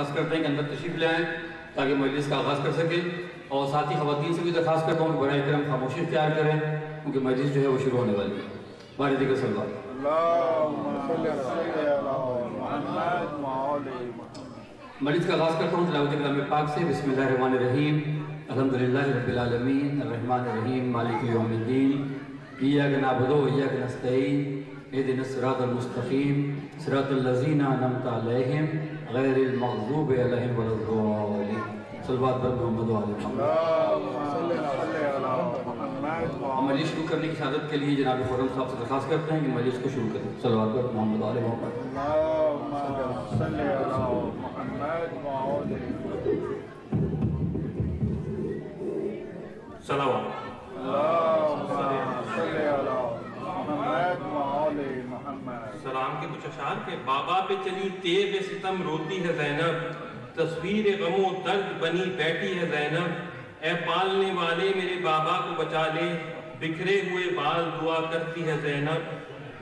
درخواست کرتے ہیں کہ اندر تشریف لے آئیں تاکہ مجلس کا آغاز کر سکیں، اور ساتھ ہی خواتین سے بھی درخواست کرتا ہوں کہ برائے کرم خاموشی اختیار کریں کیونکہ مجلس جو ہے وہ شروع ہونے والی ہے۔ بارے ذکر صلی اللہ مجلس کا آغاز کرتا ہوں تلاوت کلام پاک سے۔ بسم اللہ الرحمن الرحیم، الحمدللہ رب العالمین الرحمن الرحیم مالک یوم الدین، ایاک نعبد و ایاک نستعین، اہدنا الصراط المستقیم صراط الذین انعمت علیہم غیر المغضوب علیہم ولا الضالین۔ صلوات بر محمد و آل محمد۔ مجلس شروع کرنے کی سعادت کے لیے جناب خرم صاحب سے درخواست کرتے ہیں کہ مجلس کو شروع کریں۔ صلوات بر محمد و آل محمد۔ صلوات۔ سلام کے کچھ اشعار کے بابا پہ چلی تیغ ستم روتی ہے زینب، تصویر غم و درد بنی بیٹھی ہے زینب، اے پالنے والے میرے بابا کو بچا لے، بکھرے ہوئے بال دعا کرتی ہے زینب،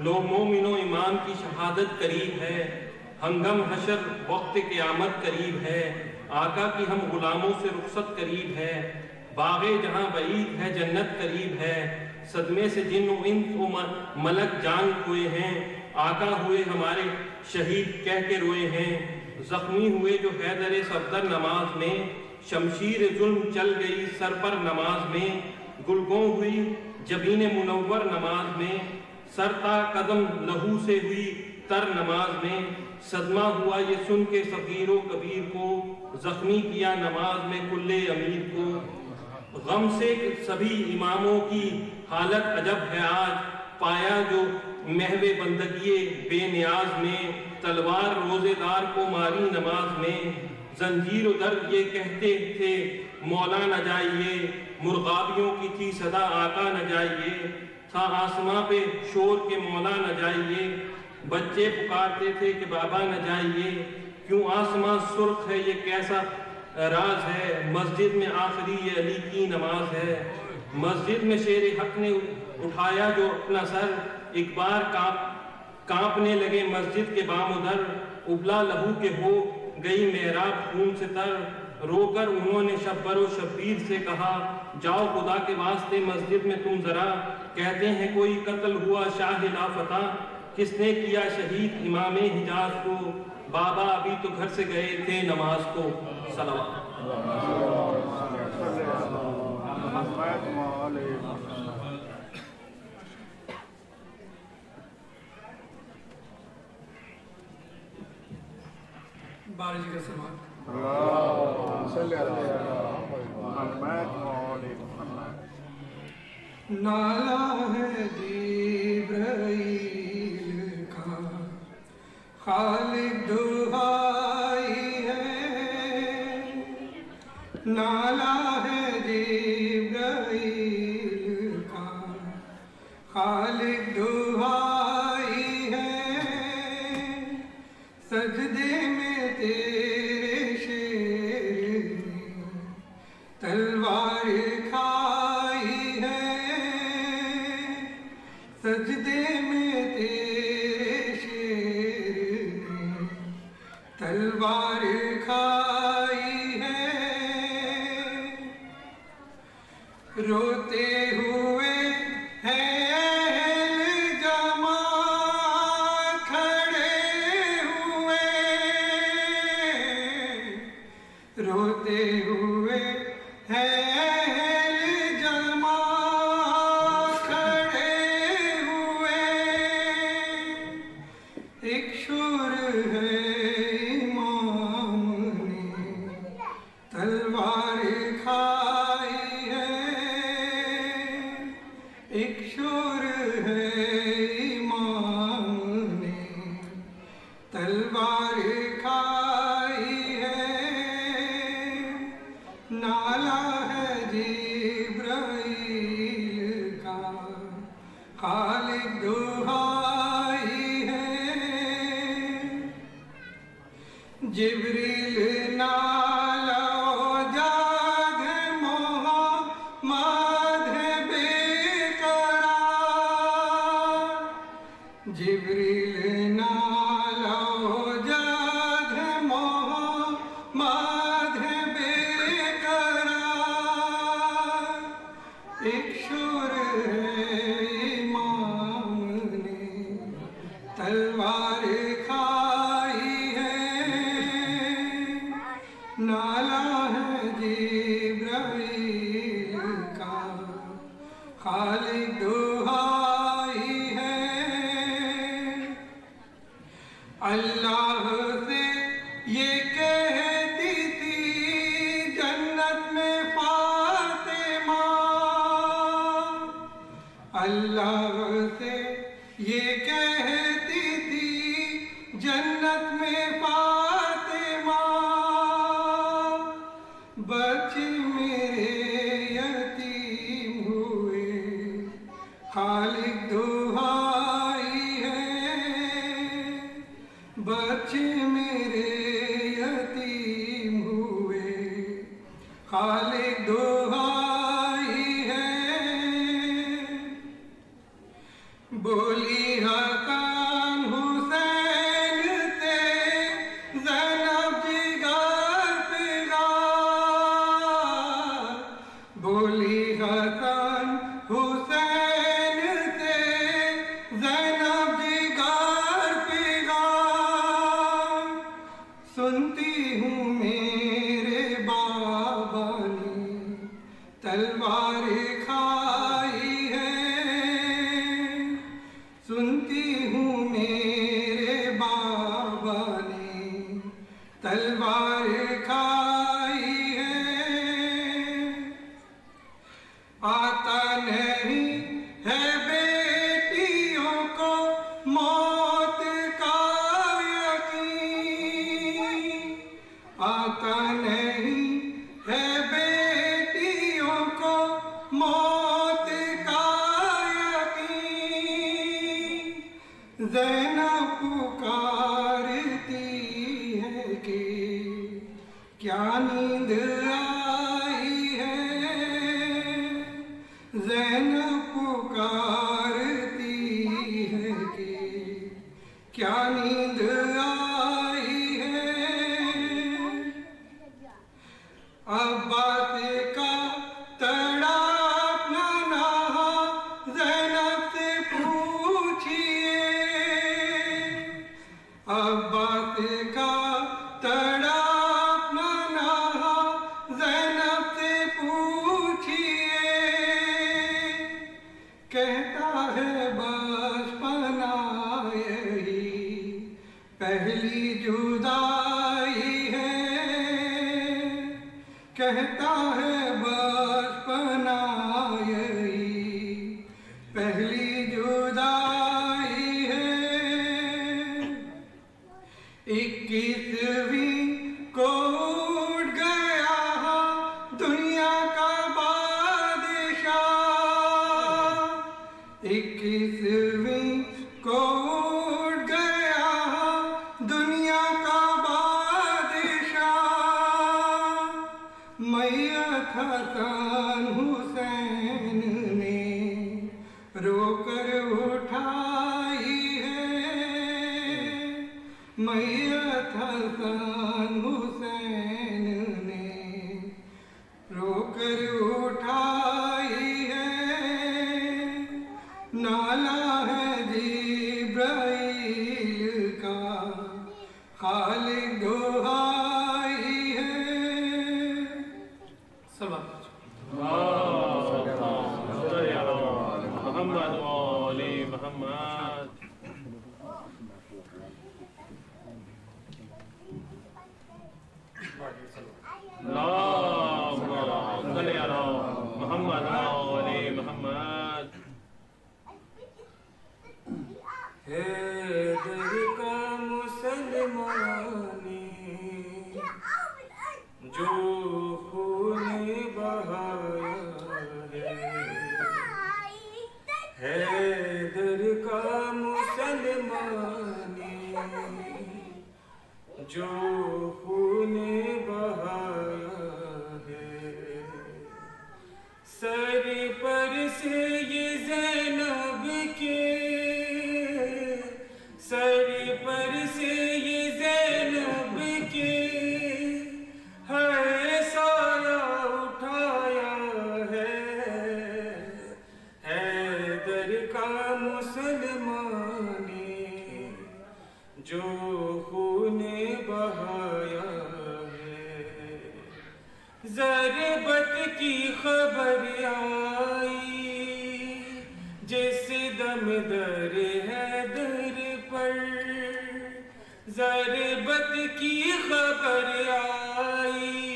لو مومنو امام کی شہادت قریب ہے، ہنگم حشر وقت قیامت قریب ہے، آقا کی ہم غلاموں سے رخصت قریب ہے، باغ جہاں بعید ہے جنت قریب ہے، صدمے سے جن و انس و ملک جان ہوئے ہیں، آقا ہوئے ہمارے شہید کہہ کے روئے ہیں، زخمی ہوئے جو حیدر صفدر نماز میں، شمشیر ظلم چل گئی سر پر نماز میں، گلگوں ہوئی جبین منور نماز میں، سرتا قدم لہو سے ہوئی تر نماز میں، صدمہ ہوا یہ سن کے صغیر و کبیر کو، زخمی کیا نماز میں کل امیر کو، غم سے سبھی اماموں کی حالت عجب ہے آج، پایا جو محو بندگی بے نیاز میں، تلوار روزے دار کو ماری نماز میں، زنجیر و درد یہ کہتے تھے مولا نہ جائیے، مرغابیوں کی تھی صدا آقا نہ جائیے، تھا آسماں پہ شور کے مولا نہ جائیے، بچے پکارتے تھے کہ بابا نہ جائیے، کیوں آسماں سرخ ہے یہ کیسا راز ہے، مسجد میں آخری یہ علی کی نماز ہے، مسجد میں شیر حق نے اٹھایا جو اپنا سر، ایک بار کانپنے لگے مسجد کے بام و در، ابلا لہو کے ہو گئی محراب خون سے تر، رو کر انہوں نے شبر و شبیر سے کہا جاؤ خدا کے واسطے مسجد میں تم ذرا، کہتے ہیں کوئی قتل ہوا شاہ لافتہ، کس نے کیا شہید امام حجاز کو، بابا ابھی تو گھر سے گئے تھے نماز کو۔ صلوات۔ بارش کا سلام۔ نالا ہے جبرائیل کا خالق دعائی ہے، نالا ہے جبرائیل کا خالق دعائی ہے، سجدے میں تیرے شیر نے تلوار کھائی ہے، سجدے میں تیرے شیر نے تلوار کھائی ہے، روتے ہوئے ہیں اہل جماعت کھڑے ہوئے، روتے ہوئے ہیں اہل جماعت کھڑے ہوئے، ایک شور ہے امام نے تلوار کھائی ہے، ایک شور ہے امام نے تلوار کھائی ہے، نالا ہے جبرائیل کا خالق دعائی ہے، جبریل نالا جاد ہے محمد ہے بے قرار، جبریل نالا جاد ہے محمد माधे बेकरार, एक शोर है इमाम ने तलवार खाई है, नाला है जिब्राइल का खालिक दुहाई है। अल्लाह से ये कहती थी जन्नत में फातिमा, अल्लाह से ये कहती थी जन्नत में फातिमा, बच्चे मेरे यतीम हुए खालिक दुहाई है, बच्चे मेरे यतीम हुए खालिक दुहाई है। बोली हसन हुसैन से ज़ैनब जिगर पिघार, बोली हसन हुसैन से ज़ैनब जिगर पिघार, सुनती हूँ मेरे बाबा ने तलवार खाई है, सुनती हूँ मेरे बाबा ने तलवार खाई है। आता नहीं है बेटियों को मौत का यकीन, आता नहीं है बेटियों को मौत का यकीन, ज़ैनब पुकारती है कि क्या नींद आई है, ज़ैनब पुकारती है कि क्या नींद आई है। अब्बास का तड़पना नहा ज़ैनब से पूछिए, अब्बास का तड़पना नहा ज़ैनब से पूछिए, कहता है बचपना यही पहली जुदाई है, कहता है बचपना यही पहली जुदाई है। 21वीं को उठ गया दुनिया का बादशाह, 21वीं को उठ गया दुनिया का बादशाह, मैयत हसन हुसैन ने रोकर उठाई है, मैयत हसन हुसैन ने रोकर उठाई है, नाला है जिब्राइल का खालिक दुहाई है। मोहम्मद वाले मोहम्मद। मोहम्मद वाले मोहम्मद। हैदर का मुसलमानी जो खूने बहाया है, हैदर का मुसलमानी जो खूने बहाया है, सर पर से ये ज़ैनब के, सर पर से ये ज़ैनब के ضربت کی خبر آئی جس دم در حیدر پر، ضربت کی خبر آئی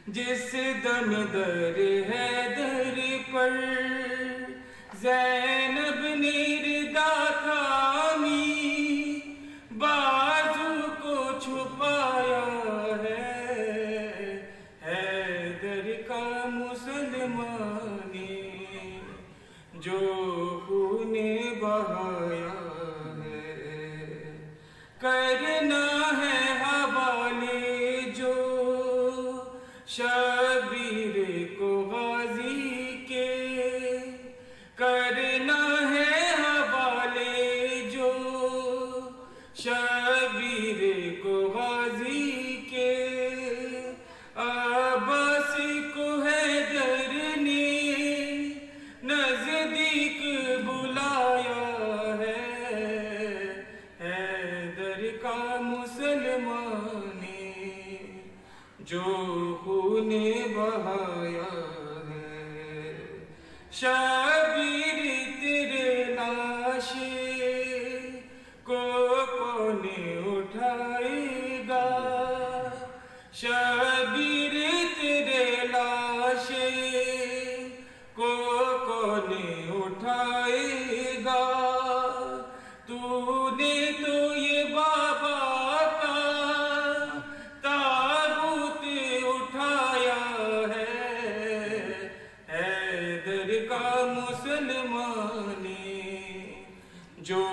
جس دم در حیدر پر، زینب نے ردا تھامی بازو کو چھپایا ہے، حیدر کا مسلمان نے جو خون بہایا ہے، کرنا ہے حوالے جو شبیر کو غازی کے، کرنا ہے حوالے جو شبیر کو غازی کے، عباس کو حیدر نے نزدیک بلایا ہے، حیدر کا مسلمان نے جو خون بہایا ہے، شبیر تیرے لاش کو کون اٹھائے گا، شبیر تیرے لاش کو کون اٹھائے گا، تو نے تو یہ بابا کا تابوت اٹھایا ہے، حیدر کا مسلمان نے جو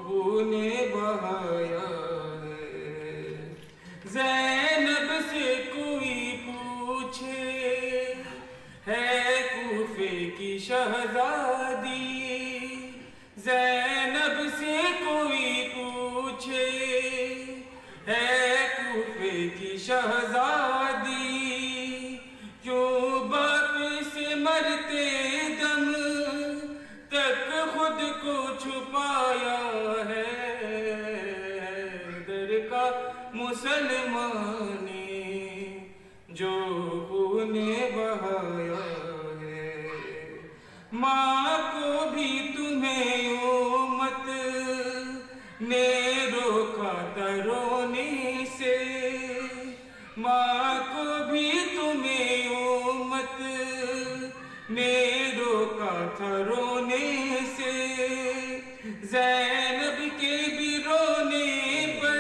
خون بہایا ہے، زینب سے کوئی پوچھے ہے کوفے کی شہزادی، زینب سے کوئی پوچھے ہے کوفے کی شہزادی، کیوں باپ سے مرتے دم تک خود کو چھپایا ہے، حیدر کا مسلمان نے جو خون بہایا ہے، ماں کو بھی تمہیں امت نے روکا تھا رونے سے، ماں کو بھی تمہیں امت نے روکا تھا رونے سے، زینب کے بھی رونے پر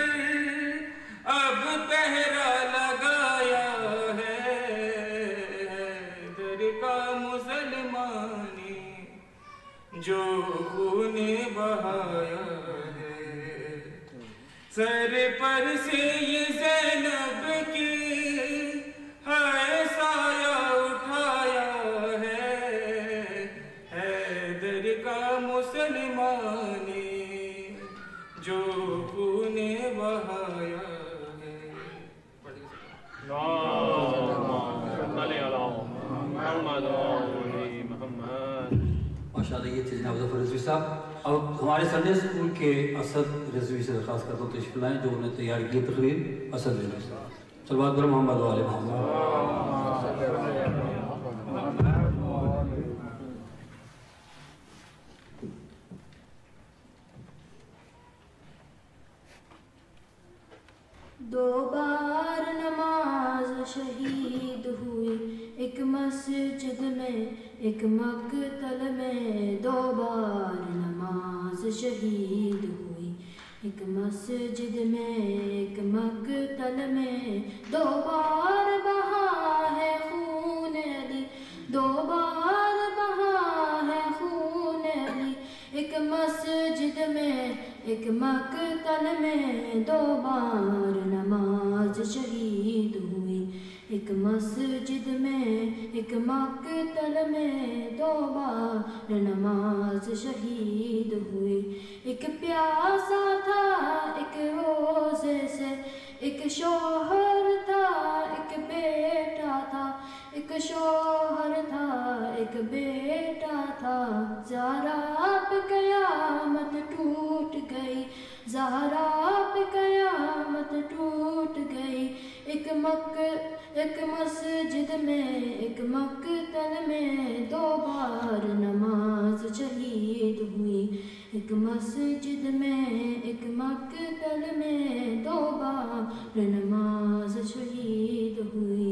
اب پہرا لگایا ہے، حیدر کا مسلمان نے جو خون بہایا ہے، سر پر سے یہ زینب کے ہائے سایہ اٹھایا ہے، حیدر کا مسلمان نے جو خون بہایا ہے۔ ماشاء اللہ، یہ تھے جناب ظفر رضوی صاحب۔ اب ہمارے سنڈے اسکول کے اسد رضوی سے درخواست کرتا ہوں تشریف لائیں، جو انہوں نے تیار کی تقریر اسد رضوی صاحب۔ صلوات بر محمد و آل محمد۔ دو بار نماز شہید ہوئی، ایک مسجد میں ایک مقتل میں، دو بار نماز شہید ہوئی، ایک مسجد میں ایک مقتل میں، دو بار بہا ہے خون علی، دو بار بہا ہے خون علی، ایک مسجد میں ایک مقتل میں، دو بار نماز شہید ہوئی، ایک مسجد میں ایک مقتل میں، دو بار نماز شہید ہوئی، ایک پیاسا تھا ایک روزے سے، ایک شوہر تھا ایک بیٹا تھا، ایک شوہر تھا ایک بیٹا تھا، زہرا پہ قیامت ٹوٹ گئی، زہرا پہ قیامت ٹوٹ گئی، ایک مسجد میں ایک مقتل میں 2 بار نماز شہید ہوئی ایک مسجد میں ایک مقتل میں 2 بار نماز شہید ہوئی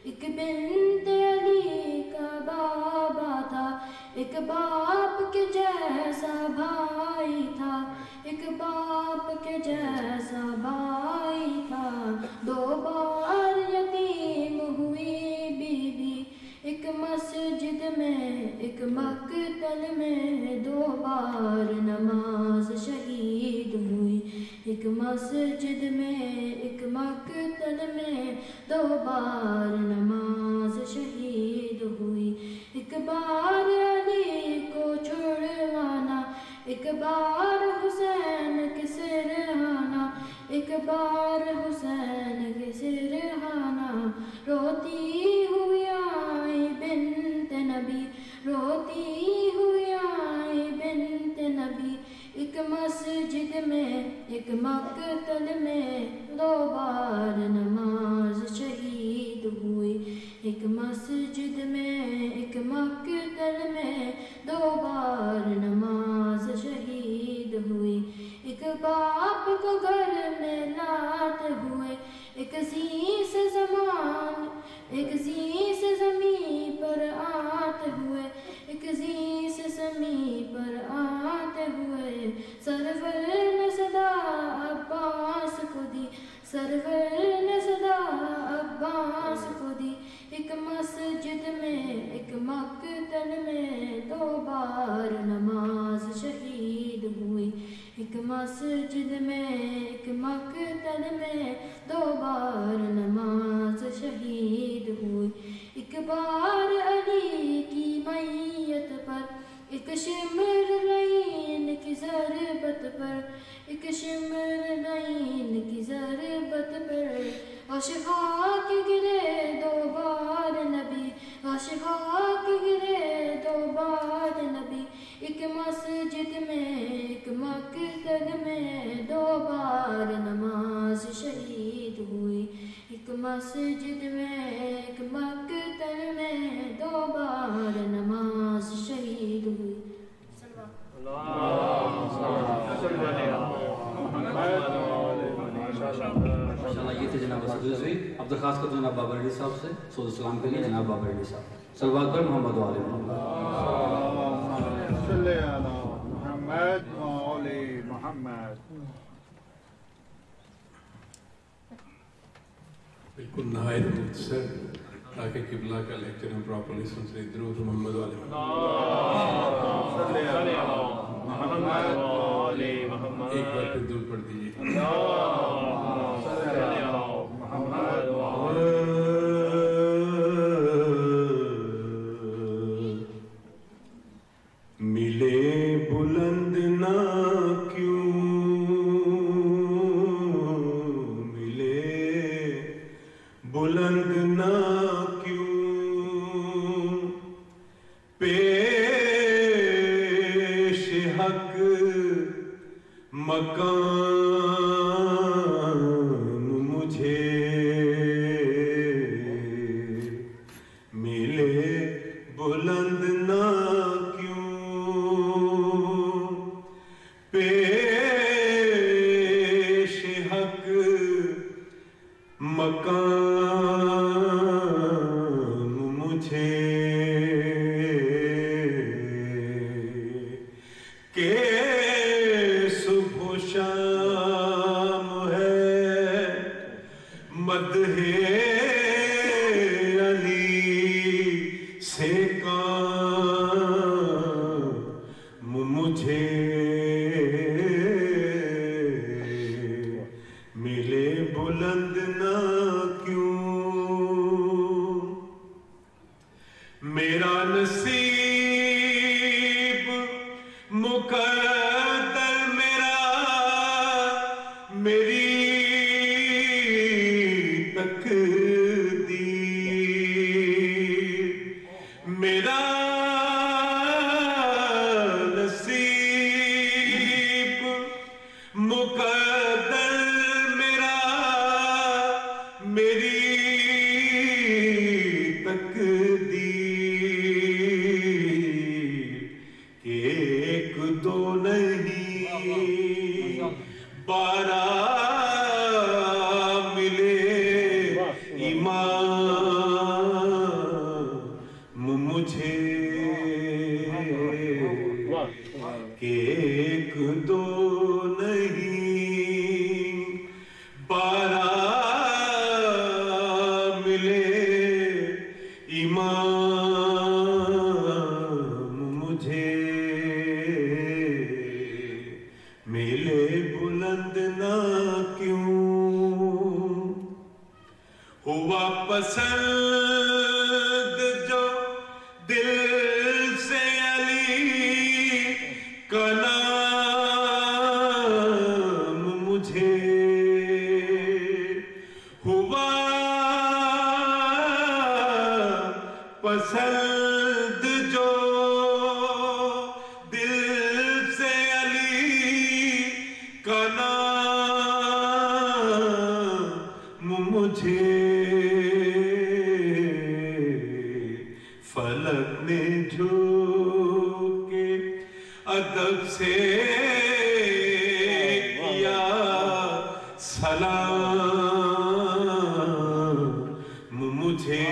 ایک بنت علی کا بابا تھا ایک باپ کے جیسا بھائی تھا ایک باپ کے جیسا بھائی تھا 2 بار یتیم ہوئی بی بی ایک مسجد میں ایک مقتل میں 2 بار نماز شہید ہوئی ایک مسجد میں ایک مقتل میں 2 بار نماز شہید ہوئی ایک بار علی کو چھڑوانا ایک بار حسین کے سرہانا ایک بار حسین کے سرہانا روتی ہوئی آئی بنت نبی روتی ہوئی آئی بنت نبی ایک مسجد میں ایک مقتل میں 2 بار نماز شہید ہوئی ایک مسجد میں ایک مقتل میں 2 بار نماز شہید ہوئی ایک باپ کو گھر میں لاتے ہوئے ایک زی سے زمین پر آتے ہوئے ایک زی سے زمین پر آتے ہوئے سرور نے صدا عباس کو دی سرور نے صدا عباس کو دی ایک مسجد میں ایک مقتل میں 2 بار نماز شہید ہوئی ایک مسجد میں ایک مقتل میں 2 بار نماز شہید ہوئی ایک بار علی کی میت پر ایک شمر لعین کی ضربت پر ایک شمر لعین کی ضربت پر عاشقاں کے گرے 2 بار نبی عاشقاں کے گرے 2 بار نبی ایک مسجد میں ایک مقتل میں 2 بار نماز شہید ہوئی ایک مسجد میں ایک مقتل میں 2 بار نماز شہید ہوئی یہ تھے جناب عبد الخاص کا جناب بابر علی صاحب سے سود السلام کے لیے جناب بابر علی صاحب صلوات پر محمد و آل محمد بالکل نہایت مختصر تاکہ قبلہ کا لیکچر ہم پراپرلی سن سکیں درود محمد و آل محمد ایک بار پھر درود پڑھ دیجیے ملے بلند نہ کیوں ملے بلند نہ کیوں پیش حق مکان مجھے ملے بلند نہ مقام مجھے کہ صبح و شام ہے مدح علی سے کام مجھے ملے بلند نہ میرا نصیب مقدر میرا میری تقدیر میرا نصیب مقدر میرا میری ملے امام مجھے ملے بلند نہ کیوں ہوا پسند جو دل سے علی کا نام مجھے ہوا پسند جو دل سے علی کا نام مجھے فلک نے جھوکے ادب سے کیا سلام مجھے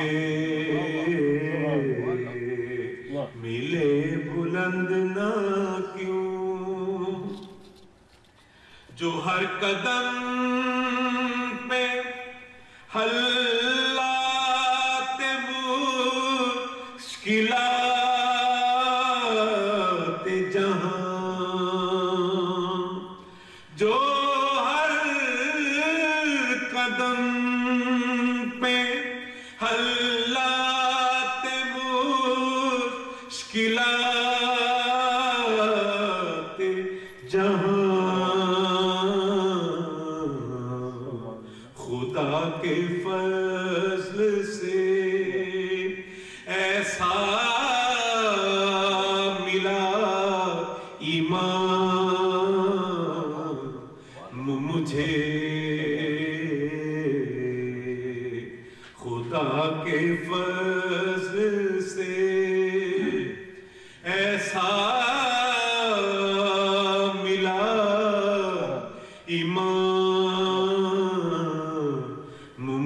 ملے بلند نہ کیوں جو ہر قدم پہ حلات مشکلات جہاں جو ہر قدم پہ حلات مشکلات جہاں خدا کے فضل سے ایسا ملا امام مجھے خدا کے فضل سے ایسا ملا امام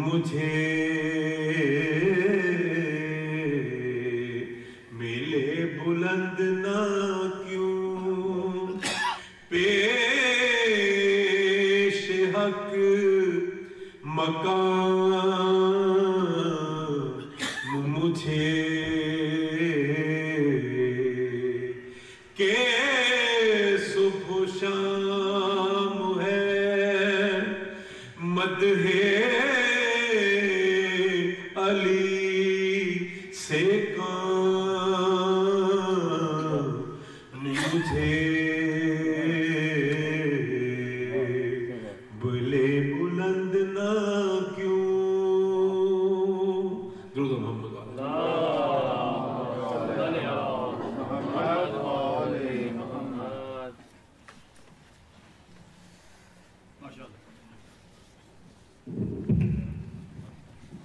مجھے ملے بلند نہ کیوں پیش حق مقام مجھے کہ صبح و شام ہے مدح علی سے کام مجھے بلے بلند نہ کیوں درود محمد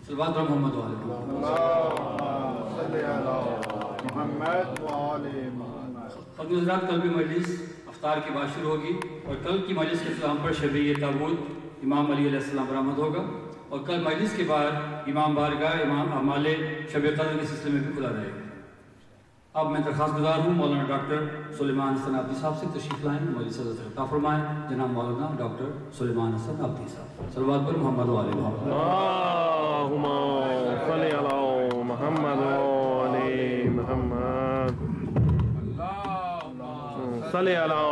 صلوات پر محمد وآلہ محمد وآلہ محمد. خدمت حضرات کل بھی مجلس افطار کی بات شروع ہوگی اور کل کی مجلس کے اختتام پر شبیہ تابوت امام علی علیہ السلام برآمد ہوگا اور کل مجلس کے بعد امام بارگاہ امام اعمال شب قدر کے سلسلے میں بھی کھلا رہے گا. اب میں درخواست گزار ہوں مولانا ڈاکٹر سلیمان حسن عابدی صاحب سے تشریف لائیں مجلس سے خطاب فرمائیں. جناب مولانا ڈاکٹر سلیمان حسن عابدی صاحب. صلوات پر محمد وآلہ محمد. اللہم صلی علی محمد وآلہ محمد. صلی علی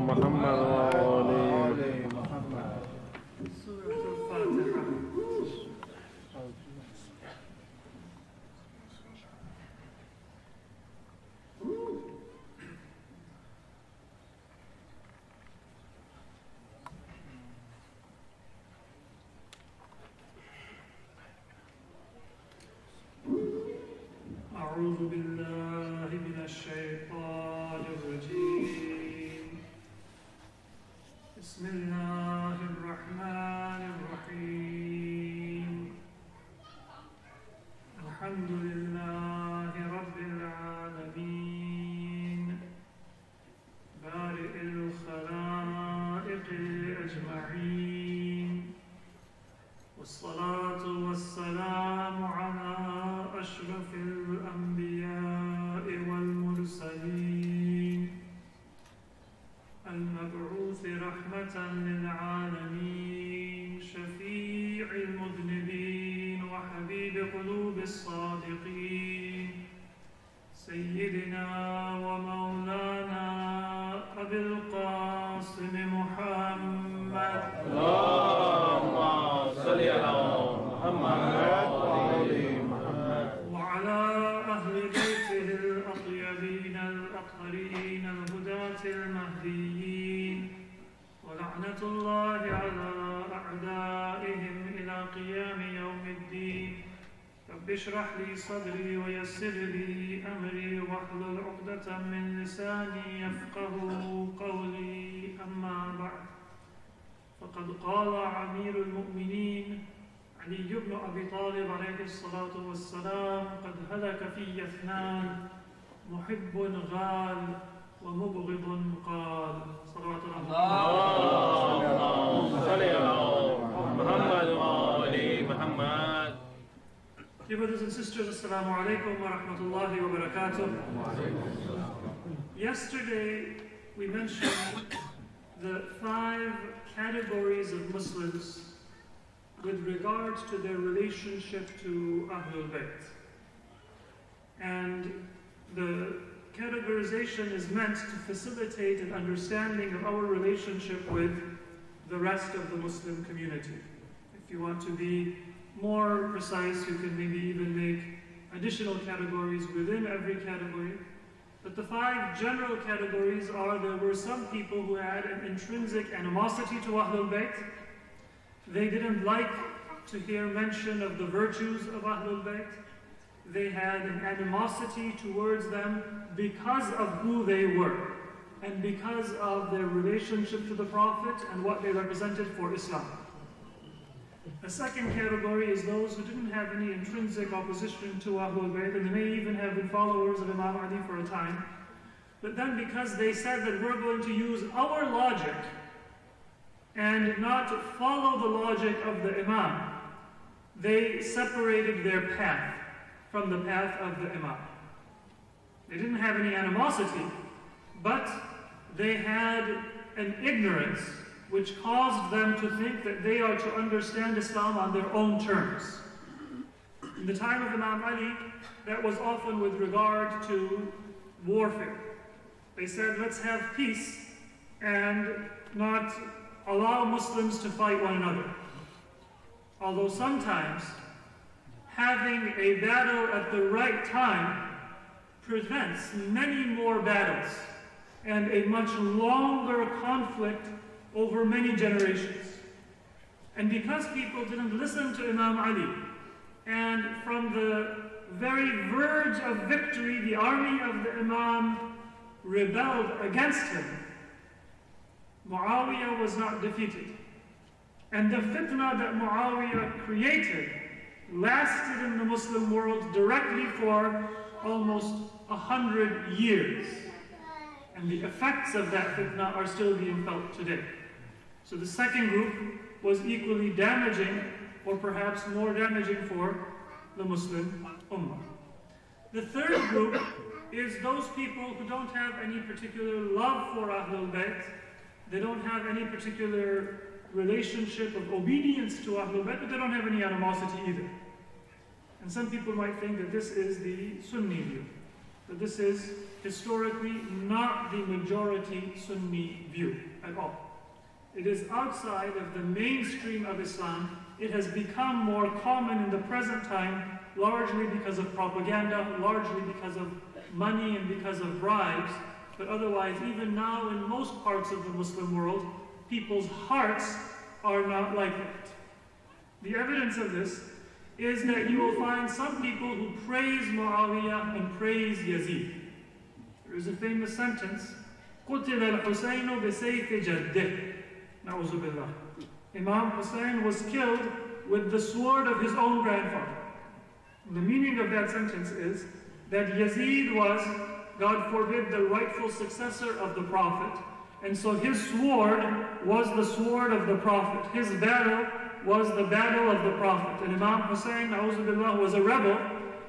محمد وآلہ أعوذ بالله من الشيطان الرجيم. بسم الله الرحمن الرحيم. الحمد لله رب العالمين بارئ الخلائق أجمعين والصلاة والسلام على أشرف الأنبياء والمرسلين المبعوث رحمة للعالمين شفيع المذنبين وحبيب بقلوب الصادقين سيدنا ومولانا أبي القاسم محمد اللهم صل على محمد وعلى أهل بيته الأطيبين الأطهرين الهداة المهديين ولعنة الله على أعدائهم إلى قيام يوم الدين. رب اشرح لي صدري ويسر لي أمري واحلل عقدة من لساني يفقه قولي. أما بعد، فقد قال أمير المؤمنين علي بن أبي طالب عليه الصلاة والسلام: قد هلك في اثنان، محب غال ومبغض قال. صلوات الله صل على محمد وآل محمد. Dear brothers and sisters, Assalamu alaikum wa rahmatullahi wa barakatuh. Yesterday we mentioned the 5 categories of Muslims with regard to their relationship to Ahlul Bayt. And the categorization is meant to facilitate an understanding of our relationship with the rest of the Muslim community. If you want to be more precise, you can maybe even make additional categories within every category. But the 5 general categories are: there were some people who had an intrinsic animosity to Ahlul Bayt. They didn't like to hear mention of the virtues of Ahlul Bayt. They had an animosity towards them because of who they were and because of their relationship to the Prophet and what they represented for Islam. The second category is those who didn't have any intrinsic opposition to Ahlul Bayt, and they may even have been followers of Imam Ali for a time. But then because they said that we're going to use our logic and not follow the logic of the Imam, they separated their path from the path of the Imam. They didn't have any animosity, but they had an ignorance which caused them to think that they are to understand Islam on their own terms. In the time of Imam Ali, that was often with regard to warfare. They said, let's have peace and not allow Muslims to fight one another. Although sometimes having a battle at the right time prevents many more battles and a much longer conflict over many generations. And because people didn't listen to Imam Ali, and from the very verge of victory, the army of the Imam rebelled against him, Muawiyah was not defeated. And the fitna that Muawiyah created lasted in the Muslim world directly for almost 100 years. And the effects of that fitna are still being felt today. So the second group was equally damaging, or perhaps more damaging for the Muslim Ummah. The third group is those people who don't have any particular love for Ahlul Bayt. They don't have any particular relationship of obedience to Ahlul Bayt, but they don't have any animosity either. And some people might think that this is the Sunni view, that this is historically not the majority Sunni view at all. It is outside of the mainstream of Islam. It has become more common in the present time, largely because of propaganda, largely because of money and because of bribes. But otherwise, even now in most parts of the Muslim world, people's hearts are not like that. The evidence of this is that you will find some people who praise Muawiyah and praise Yazid. There is a famous sentence, قُتِلَ الْحُسَيْنُ بِسَيْفِ جَدِّهِ. Na'udhu billah. Imam Hussein was killed with the sword of his own grandfather. And the meaning of that sentence is that Yazid was, God forbid, the rightful successor of the Prophet. And so his sword was the sword of the Prophet. His battle was the battle of the Prophet. And Imam Hussein, na'udhu billah, was a rebel.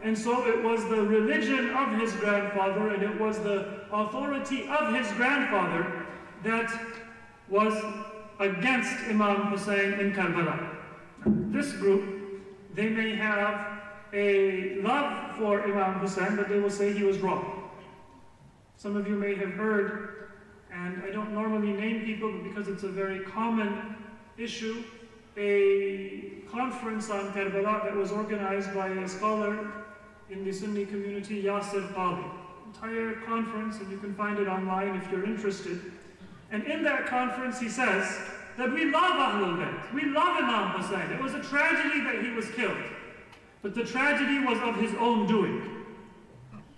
And so it was the religion of his grandfather and it was the authority of his grandfather that was against Imam Hussein in Karbala. This group, they may have a love for Imam Hussein, but they will say he was wrong. Some of you may have heard, and I don't normally name people, but because it's a very common issue, a conference on Karbala that was organized by a scholar in the Sunni community, Yasir Qadi. Entire conference, and you can find it online if you're interested. And in that conference he says that we love Ahlul Bayt, we love Imam Hussein. It was a tragedy that he was killed, but the tragedy was of his own doing.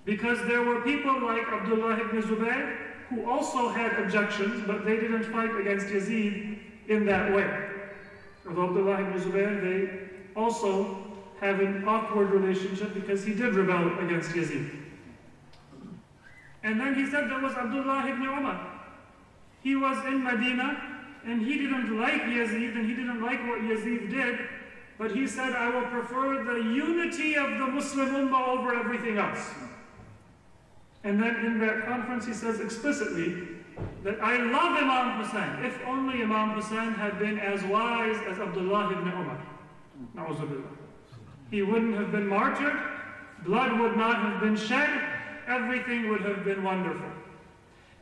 Because there were people like Abdullah ibn Zubayr who also had objections, but they didn't fight against Yazid in that way. With Abdullah ibn Zubayr, they also have an awkward relationship because he did rebel against Yazid. And then he said there was Abdullah ibn Umar. He was in Medina and he didn't like Yazid and he didn't like what Yazid did, but he said, I will prefer the unity of the Muslim Ummah over everything else. And then in that conference he says explicitly that I love Imam Hussein. If only Imam Hussein had been as wise as Abdullah ibn Umar. Na'uzubillah. He wouldn't have been martyred, blood would not have been shed, everything would have been wonderful.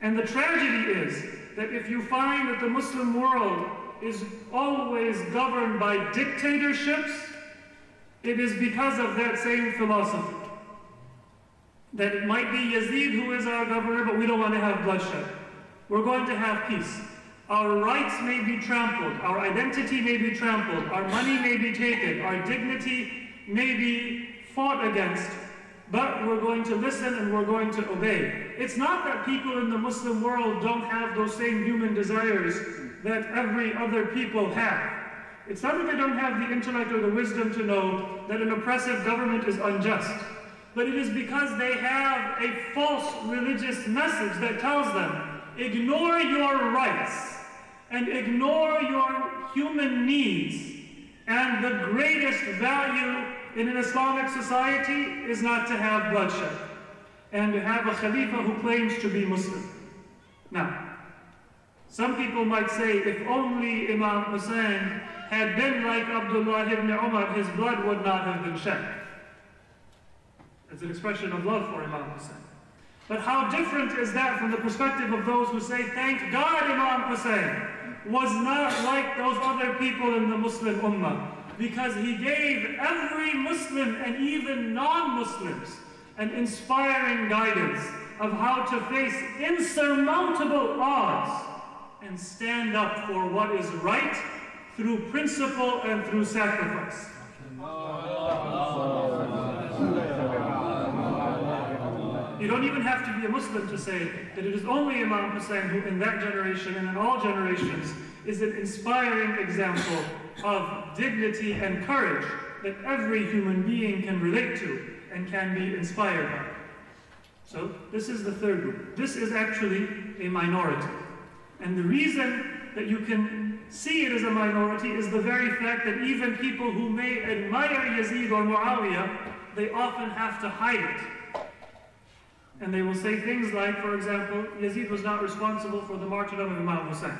And the tragedy is that if you find that the Muslim world is always governed by dictatorships, it is because of that same philosophy. That it might be Yazid who is our governor, but we don't want to have bloodshed. We're going to have peace. Our rights may be trampled, our identity may be trampled, our money may be taken, our dignity may be fought against, but we're going to listen and we're going to obey. It's not that people in the Muslim world don't have those same human desires that every other people have. It's not that they don't have the intellect or the wisdom to know that an oppressive government is unjust, but it is because they have a false religious message that tells them, ignore your rights and ignore your human needs, and the greatest value in an Islamic society is not to have bloodshed and to have a Khalifa who claims to be Muslim. Now, some people might say if only Imam Hussein had been like Abdullah ibn Umar, his blood would not have been shed. It's an expression of love for Imam Hussein. But how different is that from the perspective of those who say, thank God Imam Hussein was not like those other people in the Muslim Ummah, because he gave every Muslim and even non-Muslims an inspiring guidance of how to face insurmountable odds and stand up for what is right through principle and through sacrifice. You don't even have to be a Muslim to say that it is only Imam Hussein who in that generation and in all generations is an inspiring example of dignity and courage that every human being can relate to and can be inspired by. So this is the third group. This is actually a minority. And the reason that you can see it as a minority is the very fact that even people who may admire Yazid or Muawiyah, they often have to hide it. And they will say things like, for example, Yazid was not responsible for the martyrdom of Imam Hussein.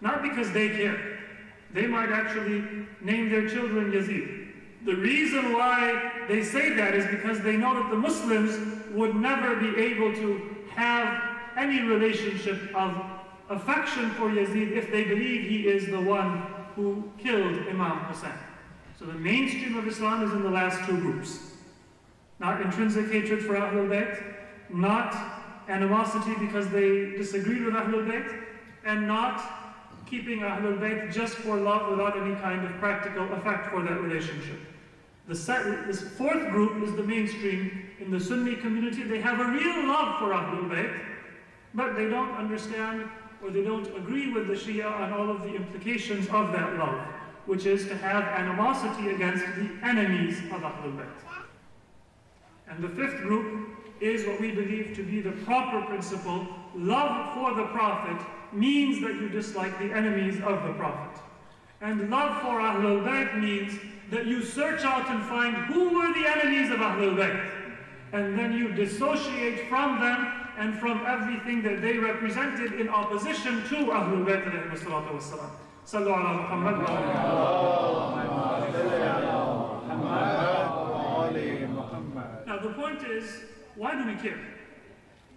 Not because they care. They might actually name their children Yazid. The reason why they say that is because they know that the Muslims would never be able to have any relationship of affection for Yazid if they believe he is the one who killed Imam Hussein. So the mainstream of Islam is in the last two groups. Not intrinsic hatred for Ahlul Bayt, not animosity because they disagreed with Ahlul Bayt, and not keeping Ahlul Bayt just for love without any kind of practical effect for that relationship. This fourth group is the mainstream in the Sunni community. They have a real love for Ahlul Bayt, but they don't understand or they don't agree with the Shia on all of the implications of that love, which is to have animosity against the enemies of Ahlul Bayt. And the fifth group is what we believe to be the proper principle. Love for the Prophet means that you dislike the enemies of the Prophet. And love for Ahlul Bayt means that you search out and find who were the enemies of Ahlul Bayt. And then you dissociate from them and from everything that they represented in opposition to Ahlul Bayt alayhi salatu wassalam. Sallu ala Muhammad. Now the point is, why do we care?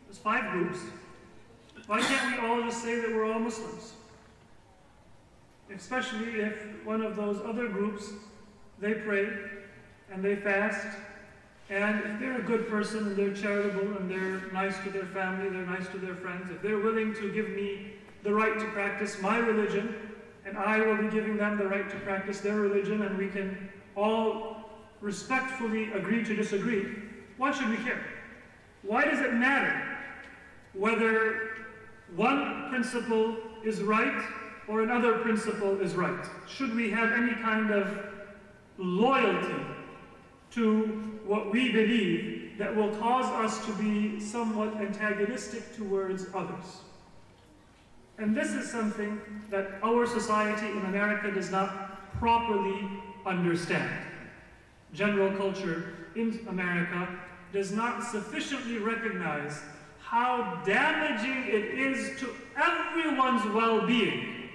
There's 5 groups. Why can't we all just say that we're all Muslims? Especially if one of those other groups, they pray and they fast, and if they're a good person and they're charitable and they're nice to their family, they're nice to their friends, if they're willing to give me the right to practice my religion, and I will be giving them the right to practice their religion, and we can all respectfully agree to disagree, why should we care? Why does it matter whether one principle is right or another principle is right? Should we have any kind of loyalty to what we believe that will cause us to be somewhat antagonistic towards others? And this is something that our society in America does not properly understand. General culture in America does not sufficiently recognize how damaging it is to everyone's well-being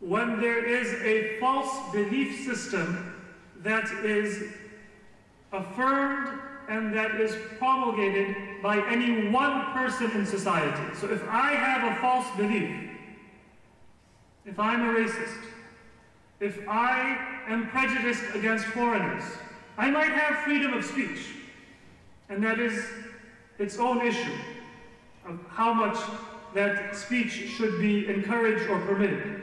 when there is a false belief system that is affirmed and that is promulgated by any one person in society. So if I have a false belief, if I'm a racist, if I am prejudiced against foreigners, I might have freedom of speech, and that is its own issue of how much that speech should be encouraged or permitted.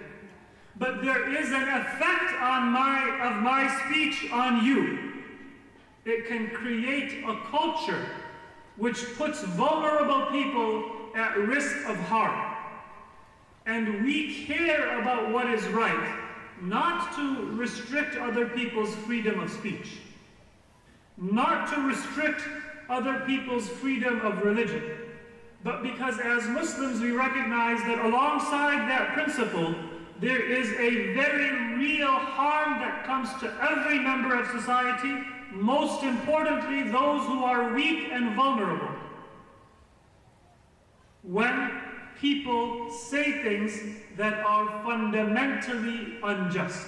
But there is an effect on my speech on you. It can create a culture which puts vulnerable people at risk of harm. And we care about what is right, not to restrict other people's freedom of speech, not to restrict other people's freedom of religion, but because as Muslims we recognize that alongside that principle, there is a very real harm that comes to every member of society, most importantly those who are weak and vulnerable. When people say things that are fundamentally unjust.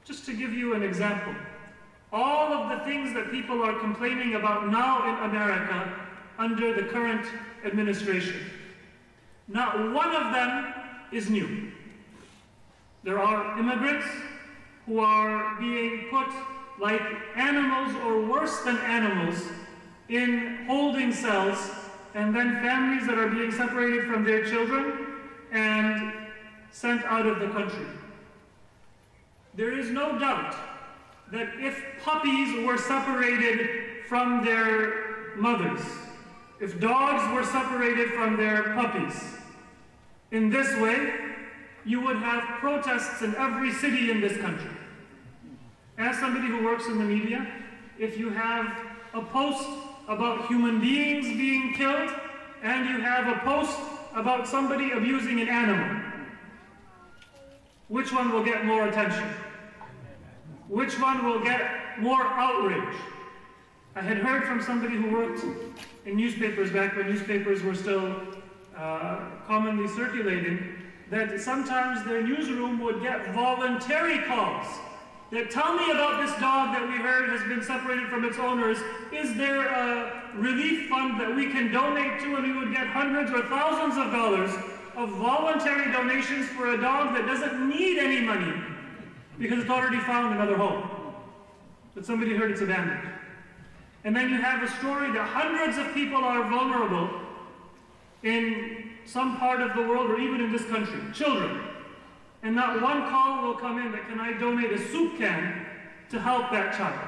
Just to give you an example, all of the things that people are complaining about now in America under the current administration, not one of them is new. There are immigrants who are being put like animals or worse than animals in holding cells, and then families that are being separated from their children and sent out of the country. There is no doubt that if puppies were separated from their mothers, if dogs were separated from their puppies, in this way, you would have protests in every city in this country. As somebody who works in the media, if you have a post about human beings being killed, and you have a post about somebody abusing an animal, which one will get more attention? Which one will get more outrage? I had heard from somebody who worked in newspapers back when newspapers were still commonly circulating, that sometimes their newsroom would get voluntary calls that tell me about this dog that we heard has been separated from its owners. Is there a relief fund that we can donate to? And we would get hundreds or thousands of dollars of voluntary donations for a dog that doesn't need any money because it's already found another home. But somebody heard it's abandoned. And then you have a story that hundreds of people are vulnerable in some part of the world or even in this country, children. And not one call will come in that can I donate a soup can to help that child.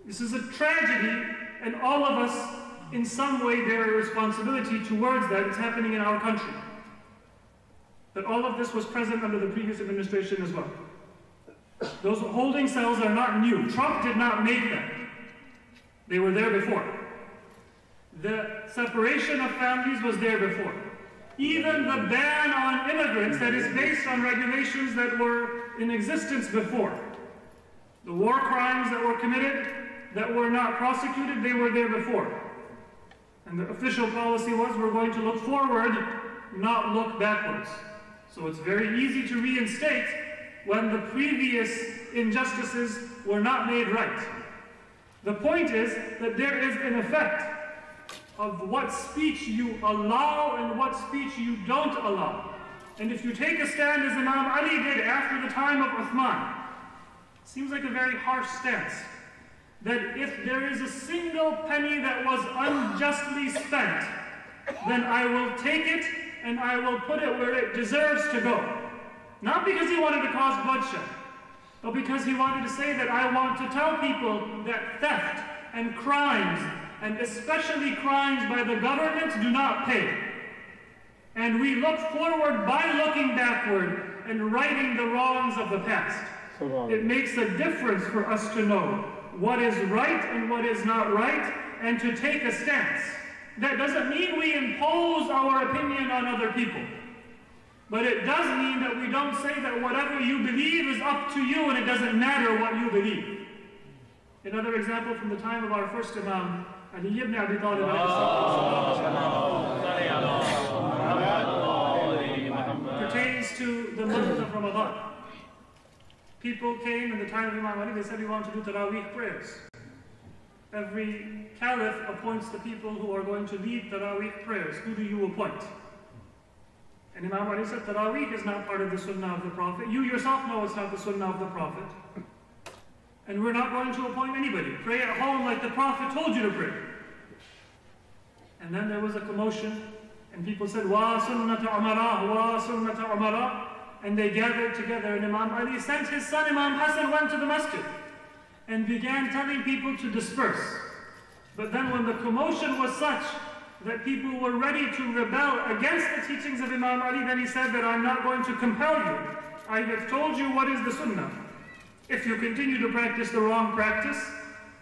This is a tragedy, and all of us in some way bear a responsibility towards that. It's happening in our country. But all of this was present under the previous administration as well. Those holding cells are not new. Trump did not make them. They were there before. The separation of families was there before. Even the ban on immigrants that is based on regulations that were in existence before. The war crimes that were committed that were not prosecuted, they were there before. And the official policy was we're going to look forward, not look backwards. So it's very easy to reinstate when the previous injustices were not made right. The point is that there is an effect of what speech you allow and what speech you don't allow. And if you take a stand as Imam Ali did after the time of Uthman, it seems like a very harsh stance, that if there is a single penny that was unjustly spent, then I will take it and I will put it where it deserves to go. Not because he wanted to cause bloodshed, but because he wanted to say that I want to tell people that theft and crimes, and especially crimes by the government, do not pay. And we look forward by looking backward and righting the wrongs of the past. It makes a difference for us to know what is right and what is not right, and to take a stance. That doesn't mean we impose our opinion on other people. But it does mean that we don't say that whatever you believe is up to you and it doesn't matter what you believe. Another example from the time of our first Imam, Ali ibn Abi Talib, pertains to the month of Ramadan. People came in the time of Imam Ali, they said we want to do Taraweeh prayers. Every caliph appoints the people who are going to lead Taraweeh prayers. Who do you appoint? And Imam Ali said, Taraweeh is not part of the Sunnah of the Prophet. You yourself know it's not the Sunnah of the Prophet. And we're not going to appoint anybody. Pray at home like the Prophet told you to pray. And then there was a commotion, and people said, Wa sunnata Umara, wa sunnata Umara. And they gathered together, and Imam Ali sent his son, Imam Hassan, went to the masjid and began telling people to disperse. But then when the commotion was such that people were ready to rebel against the teachings of Imam Ali, then he said that I'm not going to compel you. I have told you what is the Sunnah. If you continue to practice the wrong practice,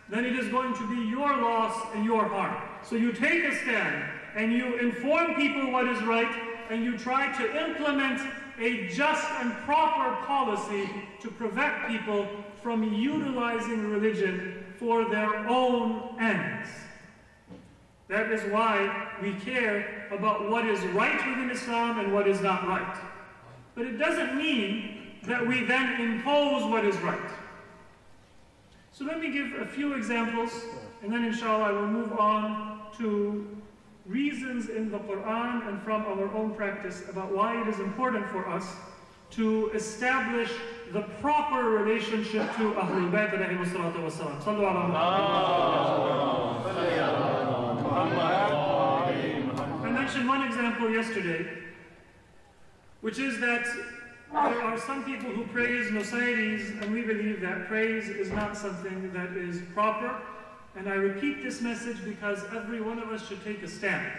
then it is going to be your loss and your harm. So you take a stand and you inform people what is right, and you try to implement a just and proper policy to prevent people from utilizing religion for their own ends. That is why we care about what is right within Islam and what is not right. But it doesn't mean that we then impose what is right. So let me give a few examples, and then inshallah I will move on to reasons in the Quran and from our own practice about why it is important for us to establish the proper relationship to Ahlul Bayt alayhi wassalatu wassalam. Sallu ala Muhammad. I mentioned one example yesterday, which is that there are some people who praise Nusayris, and we believe that praise is not something that is proper. And I repeat this message because every one of us should take a stand.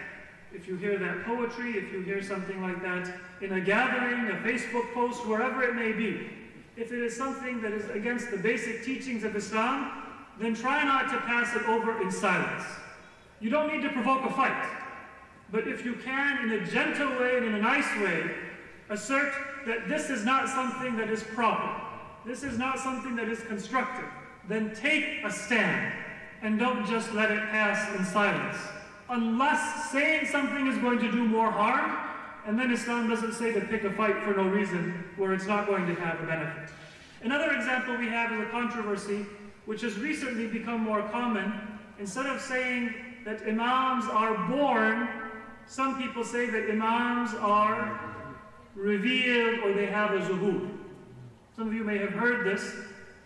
If you hear that poetry, if you hear something like that in a gathering, a Facebook post, wherever it may be, if it is something that is against the basic teachings of Islam, then try not to pass it over in silence. You don't need to provoke a fight. But if you can, in a gentle way and in a nice way, assert that this is not something that is proper, this is not something that is constructive, then take a stand. And don't just let it pass in silence. Unless saying something is going to do more harm, and then Islam doesn't say to pick a fight for no reason where it's not going to have a benefit. Another example we have is a controversy which has recently become more common. Instead of saying that Imams are born, some people say that Imams are revealed or they have a zuhur. Some of you may have heard this,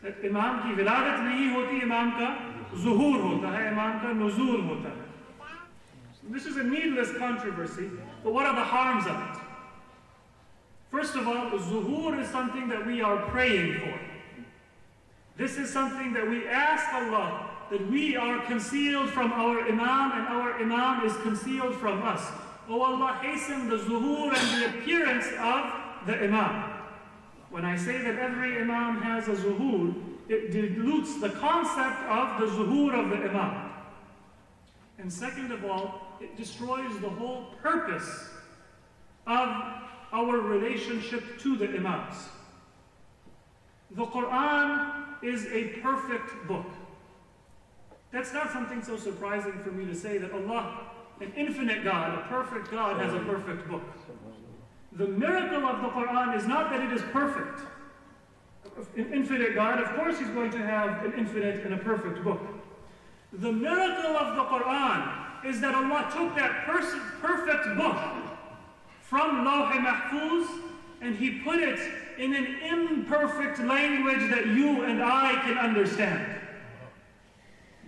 that Imam ki viladat nahi hoti, Imam ka zuhur hota hai, Imam ka nuzul hota hai. This is a needless controversy, but what are the harms of it? First of all, zuhur is something that we are praying for. This is something that we ask Allah, that we are concealed from our Imam and our Imam is concealed from us. Oh Allah, hasten the zuhur and the appearance of the Imam. When I say that every Imam has a zuhur, it dilutes the concept of the zuhur of the Imam. And second of all, it destroys the whole purpose of our relationship to the Imams. The Quran is a perfect book. That's not something so surprising for me to say, that Allah, an infinite God, a perfect God, has a perfect book. The miracle of the Quran is not that it is perfect. An infinite God, of course He's going to have an infinite and a perfect book. The miracle of the Quran is that Allah took that perfect book from Lawh-e-Mahfuz and He put it in an imperfect language that you and I can understand.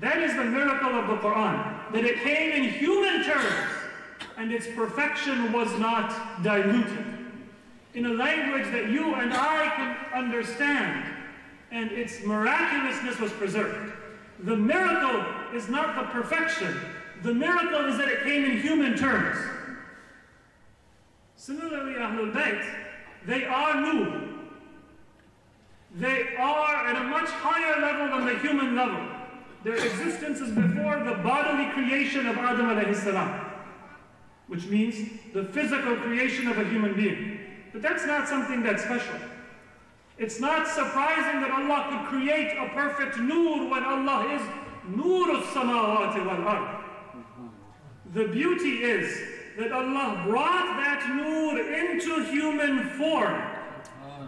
That is the miracle of the Quran, that it came in human terms and its perfection was not diluted. In a language that you and I can understand, and its miraculousness was preserved. The miracle is not the perfection. The miracle is that it came in human terms. Similarly, Ahlul Bayt, they are Nur. They are at a much higher level than the human level. Their existence is before the bodily creation of Adam alayhi salam, which means the physical creation of a human being. But that's not something that's special. It's not surprising that Allah could create a perfect Nur when Allah is Nur as-samawati wal-ard. The beauty is that Allah brought that Nur into human form.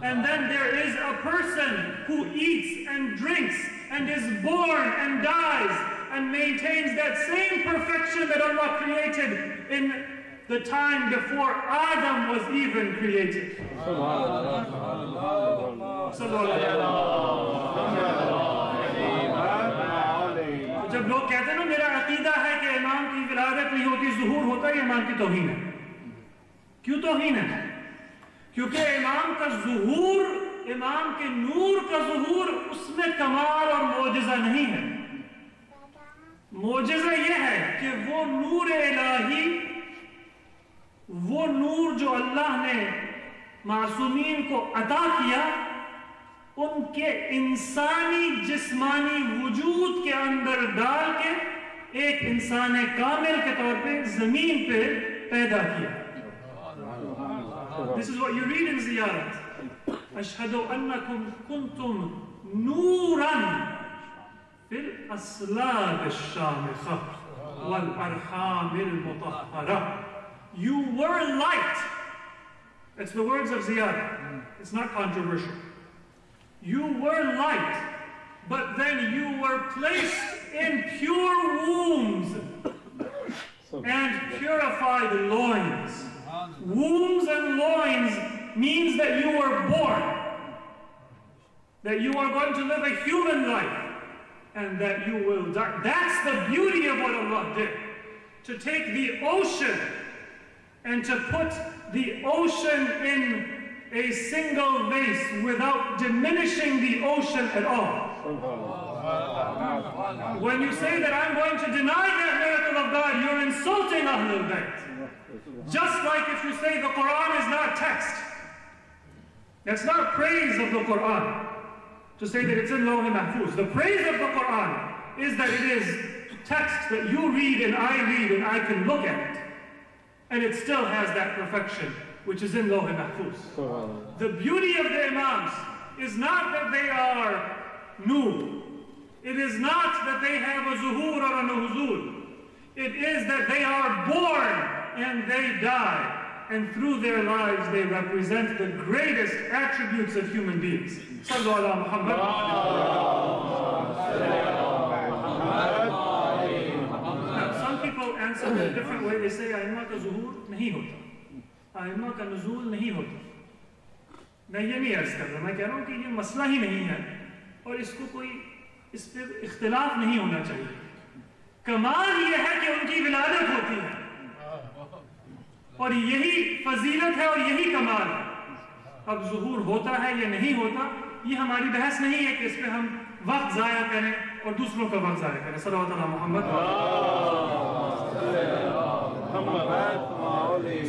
And then there is a person who eats and drinks and is born and dies and maintains that same perfection that Allah created in the time before Adam was even created. जब लोग कहते हैं ना मेरा अकीदा है कि इमाम की विलादत नहीं होती, ज़ुहूर होता है, इमाम की तौहीन है। क्यों तौहीन है? क्योंकि इमाम का ज़ुहूर, इमाम के नूर का ज़ुहूर, उसमें कमाल और मोजिज़ा नहीं है। मोजिज़ा यह है कि वो नूर इलाही, वो नूर जो अल्लाह ने मासूमीन को अता किया, उनके इंसानी जिस्मानी वजूद के अंदर डाल के एक इंसान कामिल के तौर पे जमीन पे पैदा किया. This is what you read in Ziyarat. Ashhadu annakum kuntum nuran fil aslab ash-shamikha wal arham al-mutahhara. You were light. That's the words of Ziyarat. It's not controversial. You were light, but then you were placed in pure wombs and purified loins. Wombs and loins means that you were born, that you are going to live a human life, and that you will die. That's the beauty of what Allah did. To take the ocean and to put the ocean in a single vase without diminishing the ocean at all. When you say that I'm going to deny that miracle of God, you're insulting Ahlul Bayt. Just like if you say the Quran is not text. That's not praise of the Quran, to say that it's in Lawh-e-Mahfuz. The praise of the Quran is that it is text that you read and I can look at it. And it still has that perfection, which is in Lawh-e-Mahfuz. The beauty of the Imams is not that they are Nur. It is not that they have a zuhur or a nuzul. It is that they are born and they die. And through their lives they represent the greatest attributes of human beings. Sallu ala Muhammad. Now, some people answer in a different way. They say, Aimma ka zuhur nahi hota. Aimma ka nuzul nahi hota. मैं ये नहीं अर्ज कर रहा, मैं कह रहा हूँ कि ये मसला ही नहीं है और इसको कोई इस पर इख्तिलाफ नहीं होना चाहिए. कमाल ये है कि उनकी विलादत होती है और यही फजीलत है और यही कमाल है. अब ज़ुहूर होता है या नहीं होता, ये हमारी बहस नहीं है कि इस पर हम वक्त ज़ाया करें और दूसरों का वक्त ज़ाया करें. सल्लल्लाहु अलैहि Mohammad.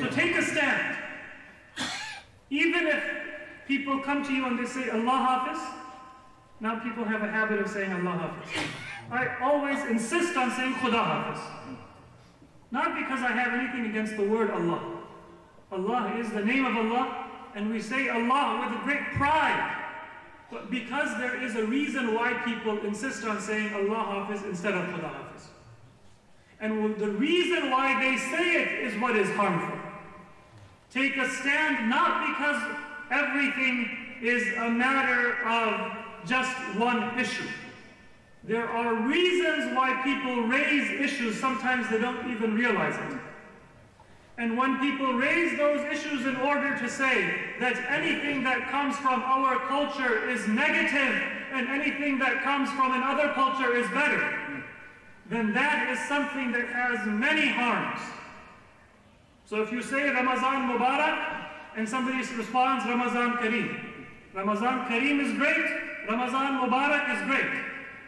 So take a stand. Even if people come to you and they say Allah Hafiz, now people have a habit of saying Allah Hafiz. I always insist on saying Khuda Hafiz. Not because I have anything against the word Allah. Allah is the name of Allah, and we say Allah with great pride. But because there is a reason why people insist on saying Allah Hafiz instead of Khuda Hafiz. And the reason why they say it is what is harmful. Take a stand not because everything is a matter of just one issue. There are reasons why people raise issues, sometimes they don't even realize it. And when people raise those issues in order to say that anything that comes from our culture is negative and anything that comes from another culture is better, then that is something that has many harms. So if you say Ramazan Mubarak and somebody responds Ramazan Kareem, Ramazan Kareem is great, Ramazan Mubarak is great.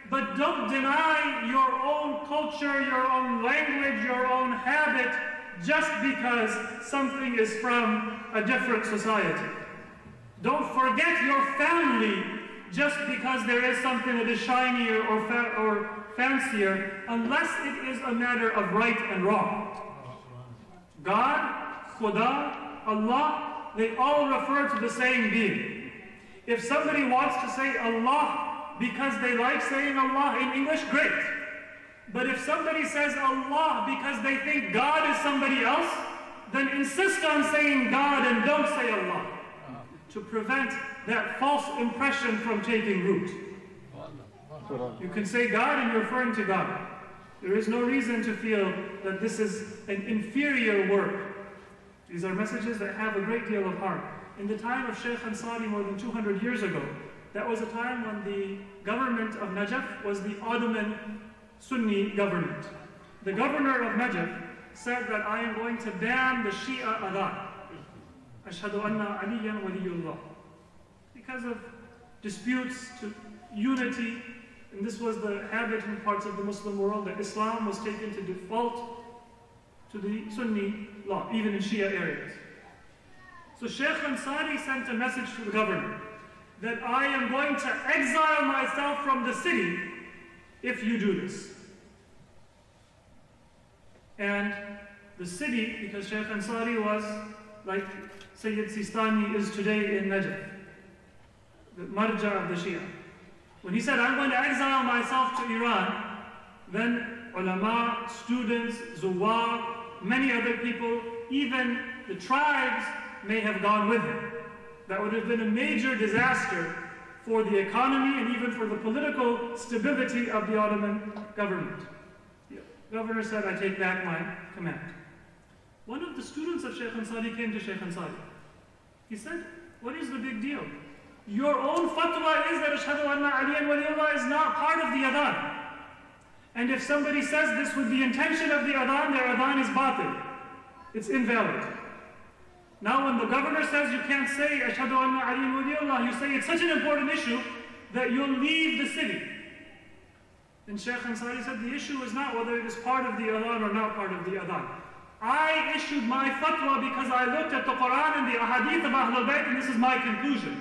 But don't deny your own culture, your own language, your own habit just because something is from a different society. Don't forget your family just because there is something that is shinier or fancier, unless it is a matter of right and wrong. God, Khuda, Allah, they all refer to the same being. If somebody wants to say Allah because they like saying Allah in English, great. But if somebody says Allah because they think God is somebody else, then insist on saying God and don't say Allah, to prevent that false impression from taking root. You can say God and you're referring to God. There is no reason to feel that this is an inferior work. These are messages that have a great deal of harm. In the time of Sheikh Ansari more than 200 years ago, that was a time when the government of Najaf was the Ottoman Sunni government. The governor of Najaf said that I am going to ban the Shia adhan. Ashhadu anna aliyan waliyullah. Because of disputes to unity, and this was the habit in parts of the Muslim world, that Islam was taken to default to the Sunni law, even in Shia areas. So Sheikh Ansari sent a message to the governor that I am going to exile myself from the city if you do this. And the city, because Sheikh Ansari was like Sayyid Sistani is today in Najaf, the marja of the Shia. When he said, I'm going to exile myself to Iran, then ulama, students, zuwar, many other people, even the tribes may have gone with him. That would have been a major disaster for the economy and even for the political stability of the Ottoman government. The governor said, I take back my command. One of the students of Sheikh Ansari came to Sheikh Ansari. He said, what is the big deal? Your own fatwa is that Ashhadu anna aliyan waliyullah is not part of the adhan. And if somebody says this with the intention of the adhan, their adhan is batil. It's invalid. Now when the governor says you can't say Ashhadu anna aliyan waliyullah, you say it's such an important issue that you'll leave the city. And Sheikh Ansari said the issue is not whether it is part of the adhan or not part of the adhan. I issued my fatwa because I looked at the Quran and the ahadith of Ahlul Bayt, and this is my conclusion.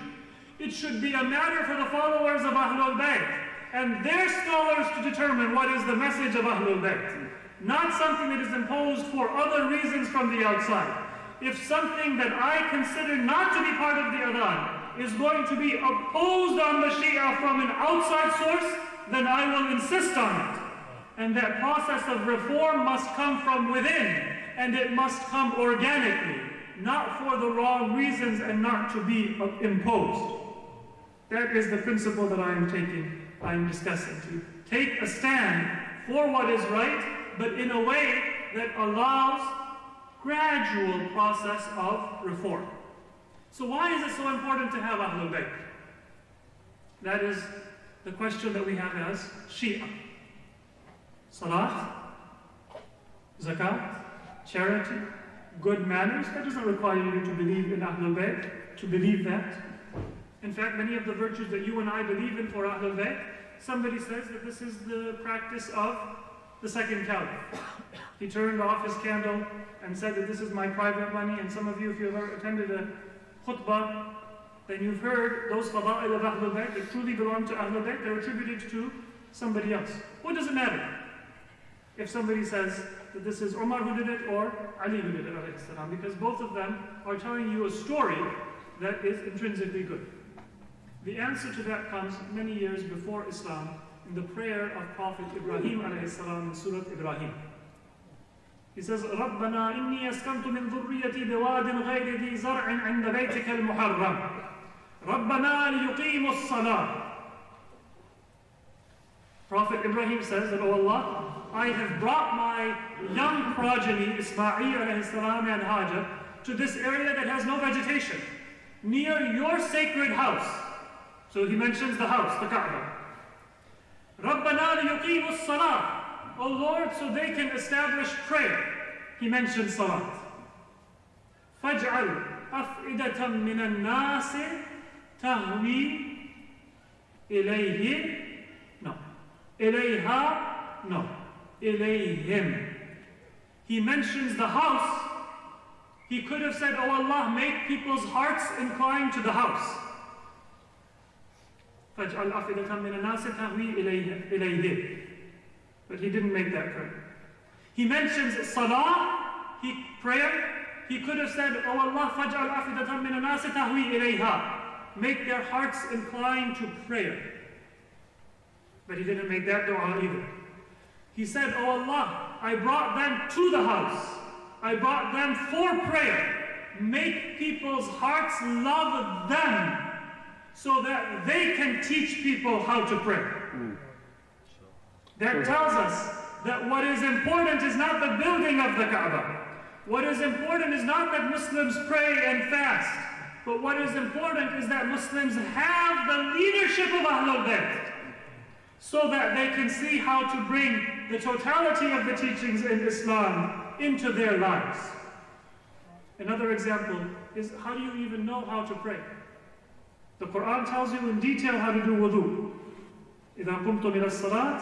It should be a matter for the followers of Ahlul Bayt and their scholars to determine what is the message of Ahlul Bayt, not something that is imposed for other reasons from the outside. If something that I consider not to be part of the adhan is going to be opposed on the Shia from an outside source, then I will insist on it. And that process of reform must come from within, and it must come organically, not for the wrong reasons and not to be imposed. That is the principle that I am discussing. To take a stand for what is right, but in a way that allows gradual process of reform. So why is it so important to have Ahlul Bayt? That is the question that we have as Shia. Salat, zakat, charity, good manners, that doesn't require you to believe in Ahlul Bayt, to believe that. In fact, many of the virtues that you and I believe in for Ahlul Bayt, somebody says that this is the practice of the second caliph. He turned off his candle and said that this is my private money, and some of you, if you've ever attended a khutbah, then you've heard those fada'il of Ahlul Bayt that truly belong to Ahlul Bayt, they're attributed to somebody else. What does it matter if somebody says that this is Umar who did it or Ali who did it, because both of them are telling you a story that is intrinsically good. The answer to that comes many years before Islam in the prayer of Prophet Ibrahim alayhi salam in Surah Ibrahim. He says, رَبَّنَا إِنِّي أَسْكَنْتُ مِنْ ذُرِّيَّتِي بِوَادٍ غَيْرِ ذِي زَرْعٍ عِنْدَ بَيْتِكَ الْمُحَرَّمِ رَبَّنَا لِيُقِيمُوا الصَّلَاةَ Prophet Ibrahim says that, "Oh Allah, I have brought my young progeny, Ismail alayhi salam and Hajar, to this area that has no vegetation, near your sacred house." So he mentions the house, the Kaaba. "Rabbana liyuqimu as-salah." Oh Lord, so they can establish prayer. He mentions salat. "Faj'al af'idatan min an-nas tahwi ilayhi." No. Ilayha. No. Ilayhim. He mentions the house. He could have said, "Oh Allah, make people's hearts incline to the house." فَاجْعَلْ أَفْئِدَةً مِّنَ النَّاسِ تَهْوِي إِلَيْهِ. But he didn't make that prayer. He mentions salah, prayer. He could have said, "Oh Allah, فَاجْعَلْ أَفْئِدَةً مِّنَ النَّاسِ تَهْوِي إِلَيْهَا." Make their hearts incline to prayer. But he didn't make that dua either. He said, "Oh Allah, I brought them to the house. I brought them for prayer. Make people's hearts love them so that they can teach people how to pray." That tells us that what is important is not the building of the Kaaba. What is important is not that Muslims pray and fast, but what is important is that Muslims have the leadership of Ahlul Bayt so that they can see how to bring the totality of the teachings in Islam into their lives. Another example is, how do you even know how to pray? The Quran tells you in detail how to do wudu. إِذَا قُمْتُمْ إِلَى الصَّلَاةِ,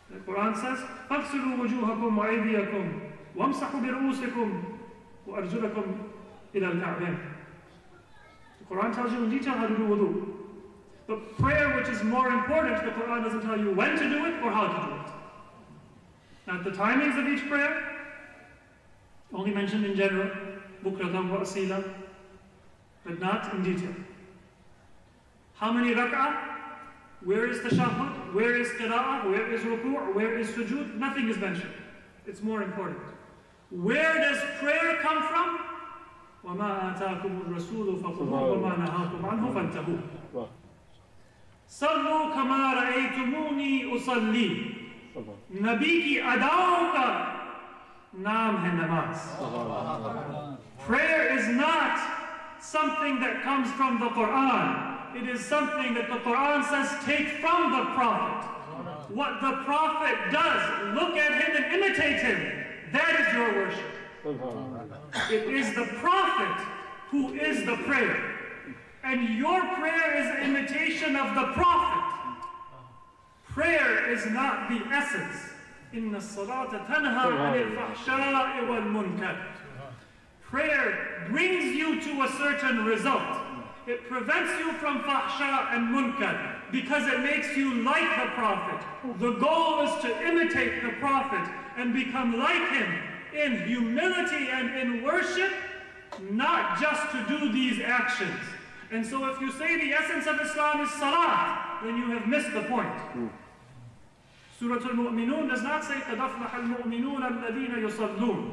the Quran says, فَاغْسِلُوا وُجُوهَكُمْ وَأَيْدِيَكُمْ وَامْسَحُوا بِرُؤُوسِكُمْ وَأَرْجُلَكُمْ إِلَى الْكَعْبَيْنِ. The Quran tells you in detail how to do wudu. But prayer, which is more important, the Quran doesn't tell you when to do it or how to do it. Not the timings of each prayer, only mentioned in general, bukratan wa asila, but not in detail. How many rak'ah? Where is tashahhud? Where is qira'ah? Where is ruku'? Where is sujood? Nothing is mentioned. It's more important. Where does prayer come from? وَمَا آتَاكُمُ الرَّسُولُ فَخُذُوهُ وَمَا نَهَاكُمْ عَنْهُ فَانْتَهُوا. صَلُّوا كَمَا رَأَيْتُمُونِي أُصَلِّي. नबी की अदाओं का नाम है namaz. Prayer is not something that comes from the Quran. It is something that the Quran says take from the Prophet. What the Prophet does, look at him and imitate him. That is your worship. It is the Prophet who is the prayer. And your prayer is an imitation of the Prophet. Prayer is not the essence. إِنَّ الصَّلَاةَ تَنْهَى عَنِ الْفَحْشَاءِ وَالْمُنْكَرِ. Prayer brings you to a certain result. It prevents you from fahsha and munkar because it makes you like the Prophet. The goal is to imitate the Prophet and become like him in humility and in worship, not just to do these actions. And so if you say the essence of Islam is salat, then you have missed the point. Surah Al-Mu'minun does not say قَدْ أَفْلَحَ الْمُؤْمِنُونَ الَّذِينَ يُصَلُّونَ.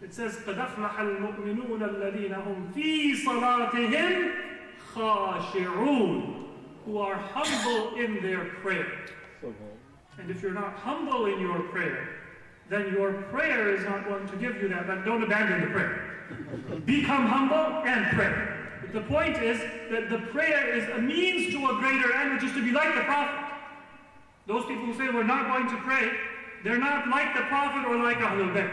It says قَدْ أَفْلَحَ الْمُؤْمِنُونَ الَّذِينَ هُمْ فِي صَلَاتِهِمْ خَاشِعُونَ, who are humble in their prayer. And if you're not humble in your prayer, then your prayer is not going to give you that. But don't abandon the prayer. Become humble and pray. But the point is that the prayer is a means to a greater end, which is to be like the Prophet. Those people who say we're not going to pray, they're not like the Prophet or like Ahlul Bayt.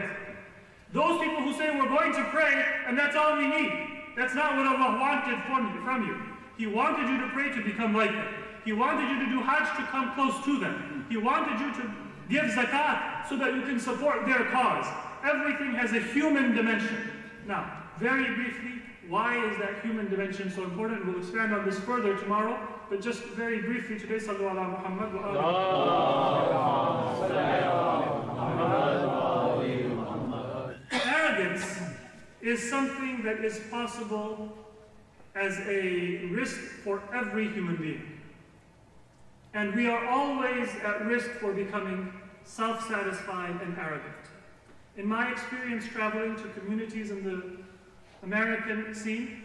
Those people who say we're going to pray and that's all we need, that's not what Allah wanted from you. He wanted you to pray to become like them. He wanted you to do Hajj to come close to them. He wanted you to give zakat so that you can support their cause. Everything has a human dimension. Now, very briefly, why is that human dimension so important? We'll expand on this further tomorrow, but just very briefly today, Sallu ala Muhammad wa Arrogance is something that is possible as a risk for every human being. And we are always at risk for becoming self-satisfied and arrogant. In my experience traveling to communities in the American scene,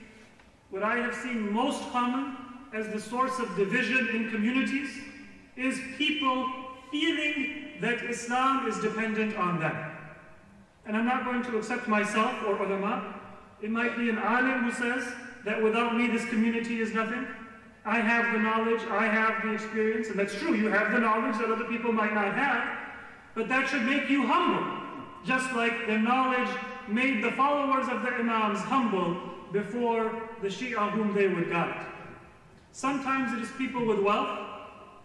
what I have seen most common as the source of division in communities is people feeling that Islam is dependent on them. And I'm not going to accept myself or ulama. It might be an alim who says that without me this community is nothing. I have the knowledge, I have the experience, and that's true, you have the knowledge that other people might not have, but that should make you humble, just like the knowledge made the followers of the Imams humble before the Shia whom they would guide. Sometimes it is people with wealth.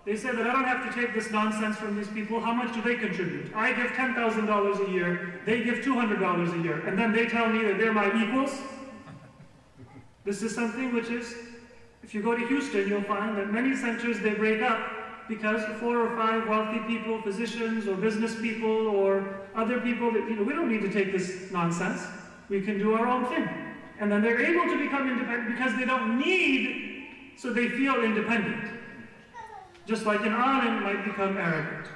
They say that I don't have to take this nonsense from these people. How much do they contribute? I give $10,000 a year, they give $200 a year, and then they tell me that they're my equals. This is something which is, if you go to Houston, you'll find that many centers, they break up because 4 or 5 wealthy people, physicians or business people or other people, that, we don't need to take this nonsense. We can do our own thing. And then they're able to become independent because they don't need, so they feel independent. Just like an alim might become arrogant.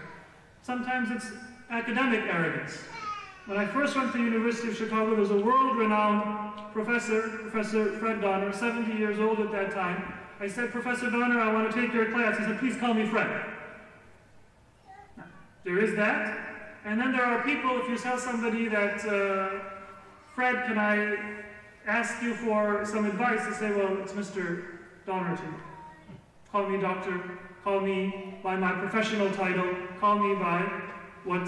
Sometimes it's academic arrogance. When I first went to the University of Chicago, there was a world-renowned professor, Professor Fred Donner, 70 years old at that time. I said, Professor Donner, I want to take your class. He said, please call me Fred. There is that. And then there are people, if you tell somebody that, Fred, can I ask you for some advice? They say, well, it's Mr. Donner to me. Call me doctor, call me by my professional title, call me by what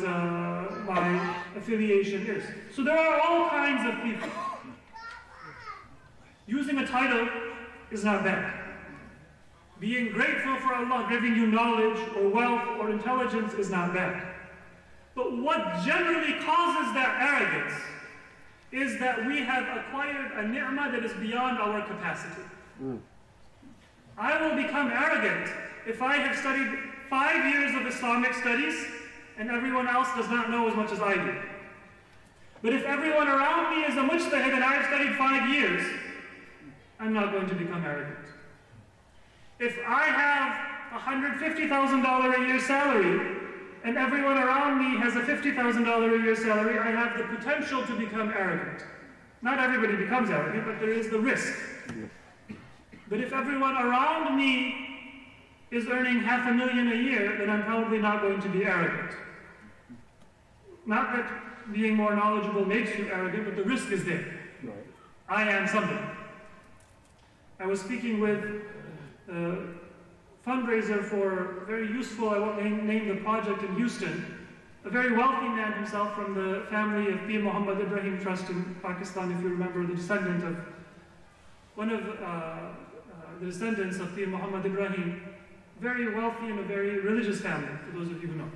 my affiliation is. So there are all kinds of people. Using a title is not bad. Being grateful for Allah giving you knowledge or wealth or intelligence is not bad. But what generally causes that arrogance is that we have acquired a ni'mah that is beyond our capacity. I will become arrogant if I have studied 5 years of Islamic studies and everyone else does not know as much as I do. But if everyone around me is a mujtahid and I have studied 5 years, I'm not going to become arrogant. If I have $150,000 a year salary and everyone around me has a $50,000 a year salary, I have the potential to become arrogant. Not everybody becomes arrogant, but there is the risk. But if everyone around me is earning $500,000 a year, then I'm probably not going to be arrogant. Not that being more knowledgeable makes you arrogant, but the risk is there. Right. I am somebody. I was speaking with a fundraiser for a very useful, I won't name the project in Houston, a very wealthy man himself from the family of Pir Muhammad Ibrahim Trust in Pakistan, if you remember, the descendant of one of the descendants of Pir Muhammad Ibrahim, very wealthy and a very religious family, for those of you who know.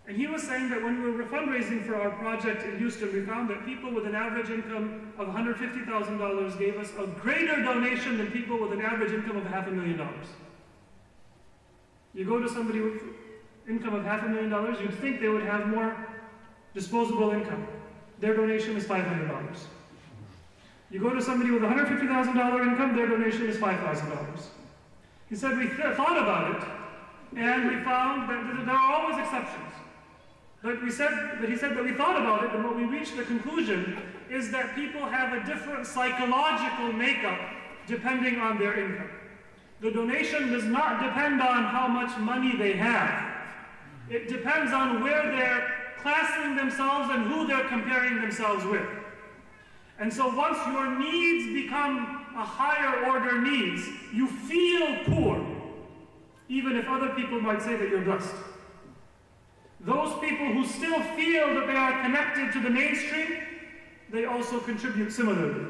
And he was saying that when we were fundraising for our project in Houston, we found that people with an average income of $150,000 gave us a greater donation than people with an average income of $500,000. You go to somebody with income of $500,000, you'd think they would have more disposable income. Their donation is $500. You go to somebody with $150,000 income, their donation is $5,000. He said, we thought about it, and we found that there are always exceptions. But he said that we thought about it, and what we reached the conclusion is that people have a different psychological makeup depending on their income. The donation does not depend on how much money they have. It depends on where they're classing themselves and who they're comparing themselves with. And so once your needs become a higher order needs, you feel poor, even if other people might say that you're blessed. Those people who still feel that they are connected to the mainstream, they also contribute similarly.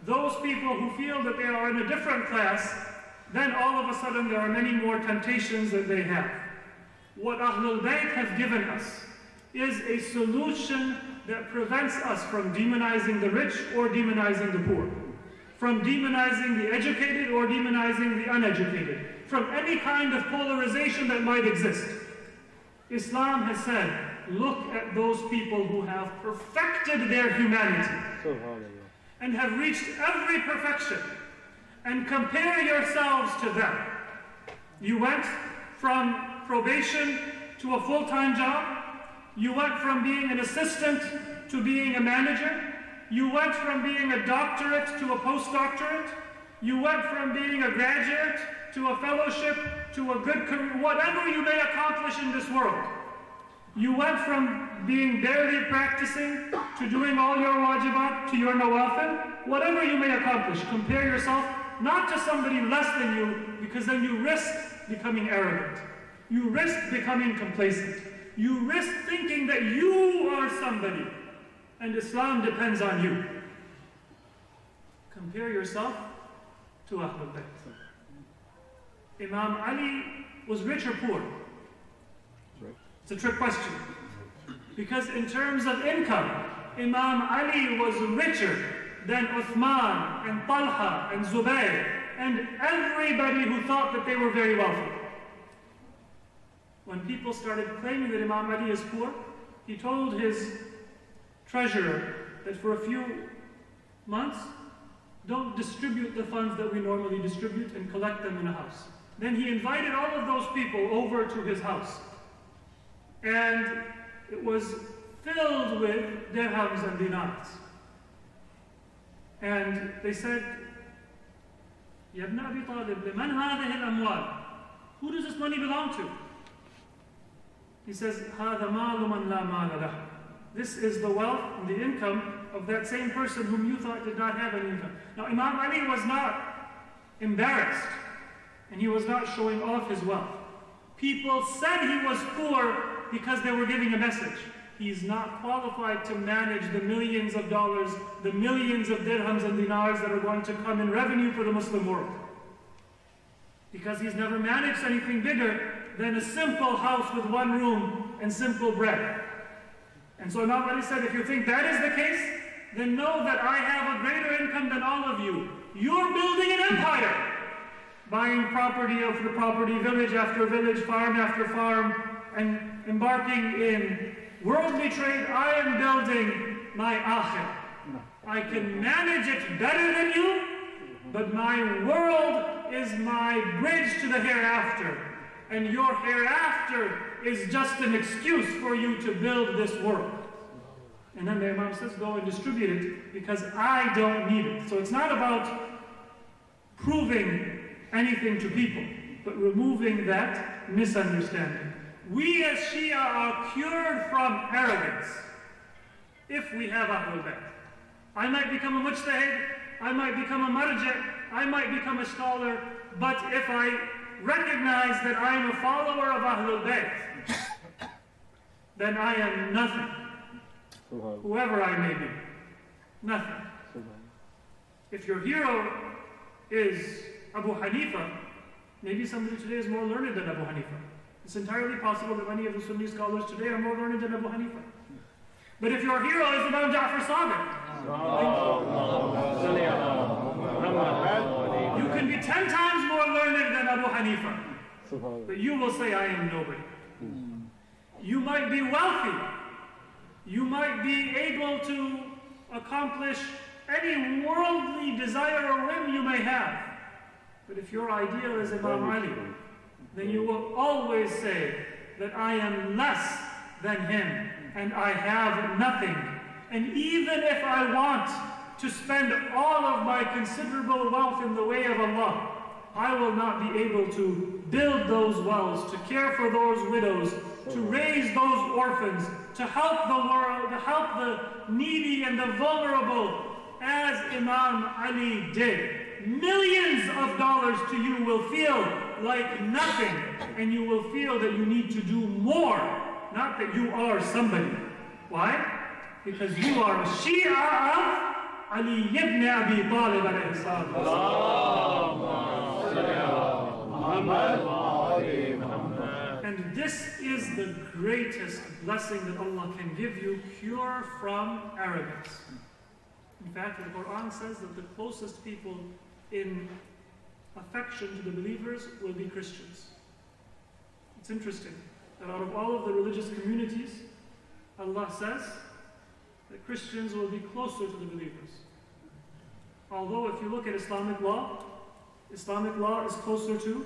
Those people who feel that they are in a different class, then all of a sudden there are many more temptations that they have. What Ahlul Bayt have given us is a solution that prevents us from demonizing the rich or demonizing the poor, from demonizing the educated or demonizing the uneducated, from any kind of polarization that might exist. Islam has said, look at those people who have perfected their humanity and have reached every perfection, and compare yourselves to them. You went from probation to a full-time job. You went from being an assistant to being a manager. You went from being a doctorate to a postdoctorate. You went from being a graduate to a fellowship to a good career, whatever you may accomplish in this world. You went from being barely practicing to doing all your wajibat to your nawafil. Whatever you may accomplish, compare yourself not to somebody less than you, because then you risk becoming arrogant. You risk becoming complacent. You risk thinking that you are somebody, and Islam depends on you. Compare yourself to Ahlul Bayt. Imam Ali was rich or poor? It's a trick question. Because in terms of income, Imam Ali was richer than Uthman and Talha and Zubayr and everybody who thought that they were very wealthy. When people started claiming that Imam Ali is poor, he told his treasurer that for a few months, don't distribute the funds that we normally distribute and collect them in a house. Then he invited all of those people over to his house. And it was filled with dirhams and dinars. And they said, Ya ibn Abi Talib, liman hadhihi al-amwal? Who does this money belong to? He says, هَذَا مَالُ مَنْ لَا مَالَ لَهُ. This is the wealth and the income of that same person whom you thought did not have any income. Now, Imam Ali was not embarrassed, and he was not showing off his wealth. People said he was poor because they were giving a message. He's not qualified to manage the millions of dollars, the millions of dirhams and dinars that are going to come in revenue for the Muslim world. Because he's never managed anything bigger than a simple house with one room and simple bread. And so Imam Ali said, if you think that is the case, then know that I have a greater income than all of you. You're building an empire, buying property after property, village after village, farm after farm, and embarking in worldly trade. I am building my akhirah. I can manage it better than you, but my world is my bridge to the hereafter. And your hereafter is just an excuse for you to build this world. And then the Imam says, go and distribute it because I don't need it. So it's not about proving anything to people, but removing that misunderstanding. We as Shia are cured from arrogance if we have Ahlul Bayt. I might become a mujtahid, I might become a marja', I might become a scholar, but if I recognize that I am a follower of Ahlul Bayt, then I am nothing. Whoever I may be. Nothing. If your hero is Abu Hanifa, maybe somebody today is more learned than Abu Hanifa. It's entirely possible that many of the Sunni scholars today are more learned than Abu Hanifa. But if your hero is Imam Ja'far Sadiq, you can be 10 times more learned than Abu Hanifa, but you will say, I am nobody. You might be wealthy. You might be able to accomplish any worldly desire or whim you may have. But if your ideal is Imam Ali, then you will always say that I am less than him and I have nothing. And even if I want to spend all of my considerable wealth in the way of Allah, I will not be able to build those wells, to care for those widows, to raise those orphans, to help the world, to help the needy and the vulnerable, as Imam Ali did. Millions of dollars to you will feel like nothing, and you will feel that you need to do more, not that you are somebody. Why? Because you are a Shia of Ali ibn Abi Talib alayhi salam. And this is the greatest blessing that Allah can give you, pure from arrogance. In fact, the Quran says that the closest people in affection to the believers will be Christians. It's interesting that out of all of the religious communities, Allah says that Christians will be closer to the believers. Although if you look at Islamic law is closer to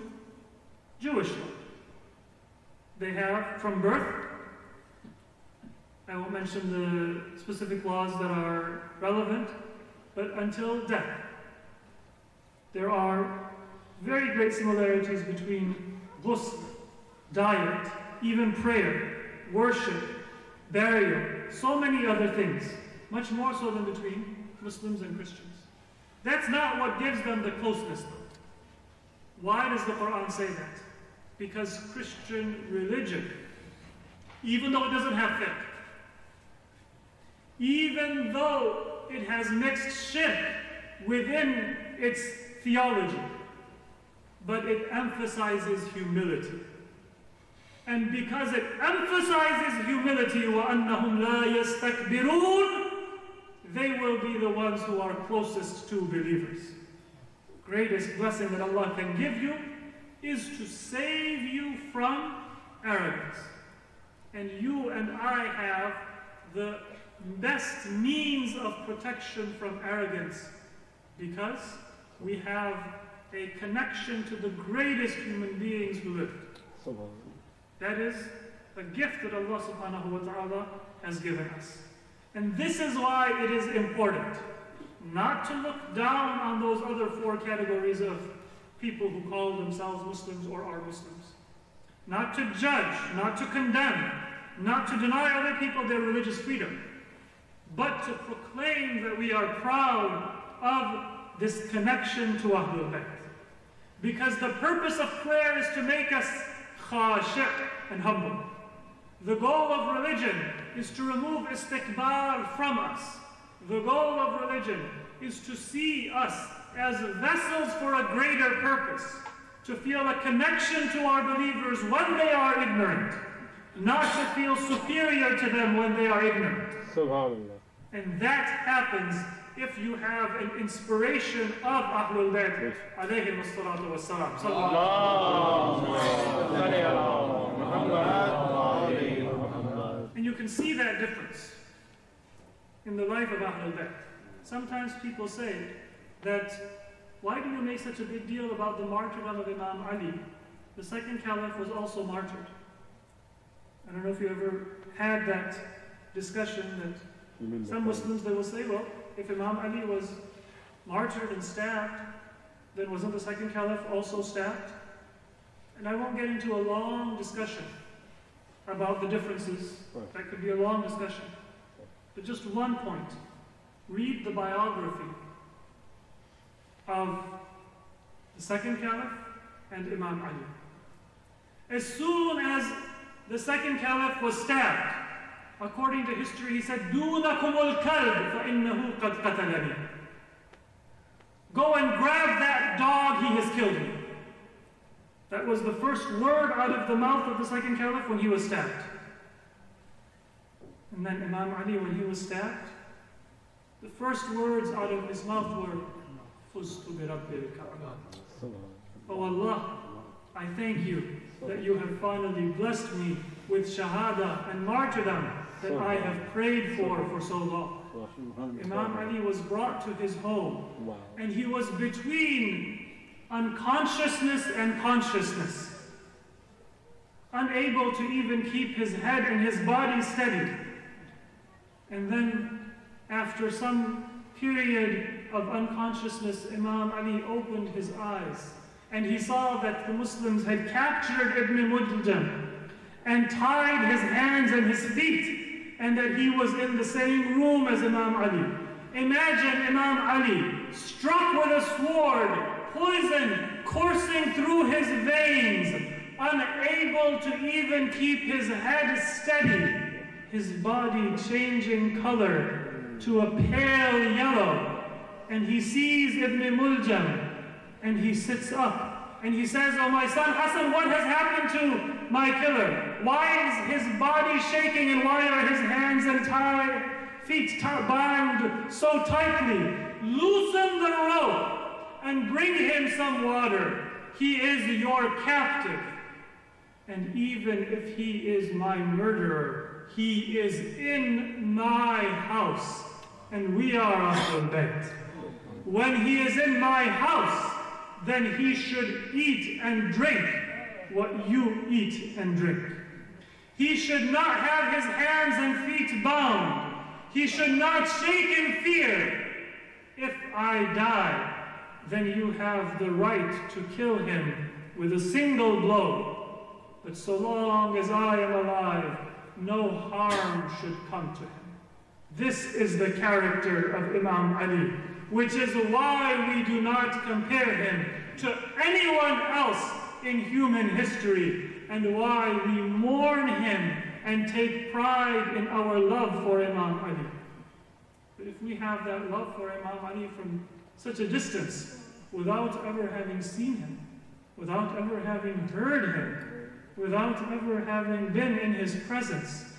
Jewish law. They have from birth, I won't mention the specific laws that are relevant, but until death, there are very great similarities between ghusl, diet, even prayer, worship, burial, so many other things, much more so than between Muslims and Christians. That's not what gives them the closeness though. Why does the Quran say that? Because Christian religion, even though it doesn't have fiqh, even though it has mixed shirk within its theology, but it emphasizes humility. And because it emphasizes humility, وَأَنَّهُمْ لَا يَسْتَكْبِرُونَ, they will be the ones who are closest to believers. Greatest blessing that Allah can give you is to save you from arrogance. And you and I have the best means of protection from arrogance because we have a connection to the greatest human beings who lived. That is a gift that Allah subhanahu wa ta'ala has given us. And this is why it is important not to look down on those other four categories of people who call themselves Muslims or are Muslims. Not to judge, not to condemn, not to deny other people their religious freedom, but to proclaim that we are proud of this connection to Ahlul Bayt. Because the purpose of prayer is to make us khashi' and humble. The goal of religion is to remove istikbar from us. The goal of religion is to see us as vessels for a greater purpose, to feel a connection to our believers when they are ignorant, not to feel superior to them when they are ignorant. Subhanallah. And that happens if you have an inspiration of Ahlul Bayt, alayhim as-salatu was-salam. And you can see that difference in the life of Ahlul Bayt. Sometimes people say that, why do you make such a big deal about the martyrdom of Imam Ali? The second caliph was also martyred. I don't know if you ever had that discussion that some Muslims, they will say, well, if Imam Ali was martyred and stabbed, then wasn't the second caliph also stabbed? And I won't get into a long discussion about the differences. That could be a long discussion. But just one point. Read the biography of the second caliph and Imam Ali. As soon as the second caliph was stabbed, according to history, he said, دُونَكُمُ الْكَلْبِ فَإِنَّهُ قَدْ قَتَلَنِي. Go and grab that dog, he has killed me. That was the first word out of the mouth of the second caliph when he was stabbed. And then Imam Ali, when he was stabbed, the first words out of his mouth were, فُزْتُ بِرَبِّ الْكَعْبَةِ. Oh Allah, I thank you that you have finally blessed me with shahada and martyrdom that I have prayed for so long. Imam Ali was brought to his home, and he was between unconsciousness and consciousness, unable to even keep his head and his body steady. And then, after some period of unconsciousness, Imam Ali opened his eyes, and he saw that the Muslims had captured Ibn Muljam and tied his hands and his feet, and that he was in the same room as Imam Ali. Imagine Imam Ali struck with a sword, poison coursing through his veins, unable to even keep his head steady, his body changing color to a pale yellow. And he sees Ibn Muljam, and he sits up, and he says, "Oh my son Hassan, what has happened to my killer? Why is his body shaking, and why are his hands and feet bound so tightly? Loosen the rope and bring him some water. He is your captive. And even if he is my murderer, he is in my house, and we are Ahlul Bayt. When he is in my house, then he should eat and drink what you eat and drink. He should not have his hands and feet bound. He should not shake in fear. If I die, then you have the right to kill him with a single blow. But so long as I am alive, no harm should come to him. This is the character of Imam Ali, which is why we do not compare him to anyone else in human history, and why we mourn him and take pride in our love for Imam Ali. But if we have that love for Imam Ali from such a distance, without ever having seen him, without ever having heard him, without ever having been in his presence,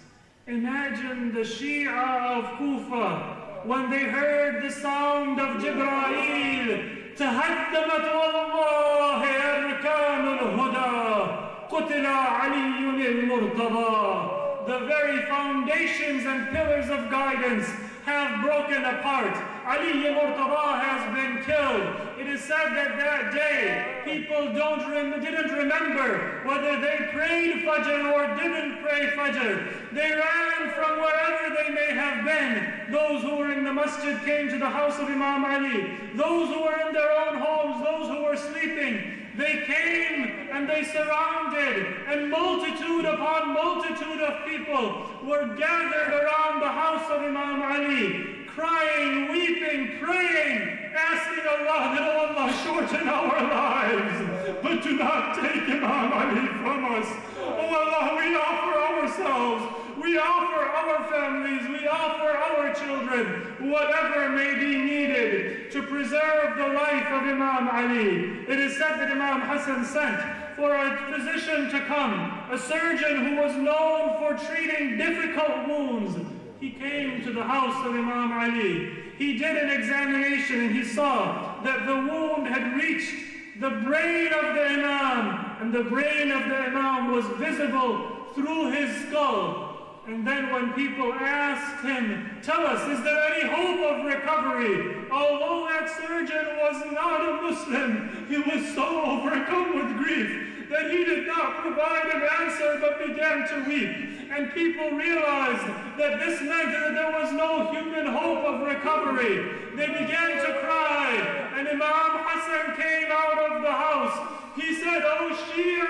imagine the Shia of Kufa when they heard the sound of Jibreel. تهدمت والله أركان الهدى قتل علي المرتضى. The very foundations and pillars of guidance have broken apart. Ali Murtada has been killed. It is said that that day people didn't remember whether they prayed Fajr or didn't pray Fajr. They ran from wherever they may have been. Those who were in the masjid came to the house of Imam Ali. Those who were in their own homes, those who were sleeping, they came and they surrounded, and multitude upon multitude of people were gathered around the house of Imam Ali, crying, weeping, praying, asking Allah that, oh Allah, shorten our lives, but do not take Imam Ali from us. Oh Allah, we offer ourselves, we offer our families, we offer our children, whatever may be needed to preserve the life of Imam Ali. It is said that Imam Hassan sent for a physician to come, a surgeon who was known for treating difficult wounds. He came to the house of Imam Ali. He did an examination and he saw that the wound had reached the brain of the Imam, and the brain of the Imam was visible through his skull. And then when people asked him, tell us, is there any hope of recovery? Although that surgeon was not a Muslim, he was so overcome with grief that he did not provide an answer but began to weep. And people realized that this meant that there was no human hope of recovery. They began to cry, and Imam Hassan came out of the house. He said, "O Shia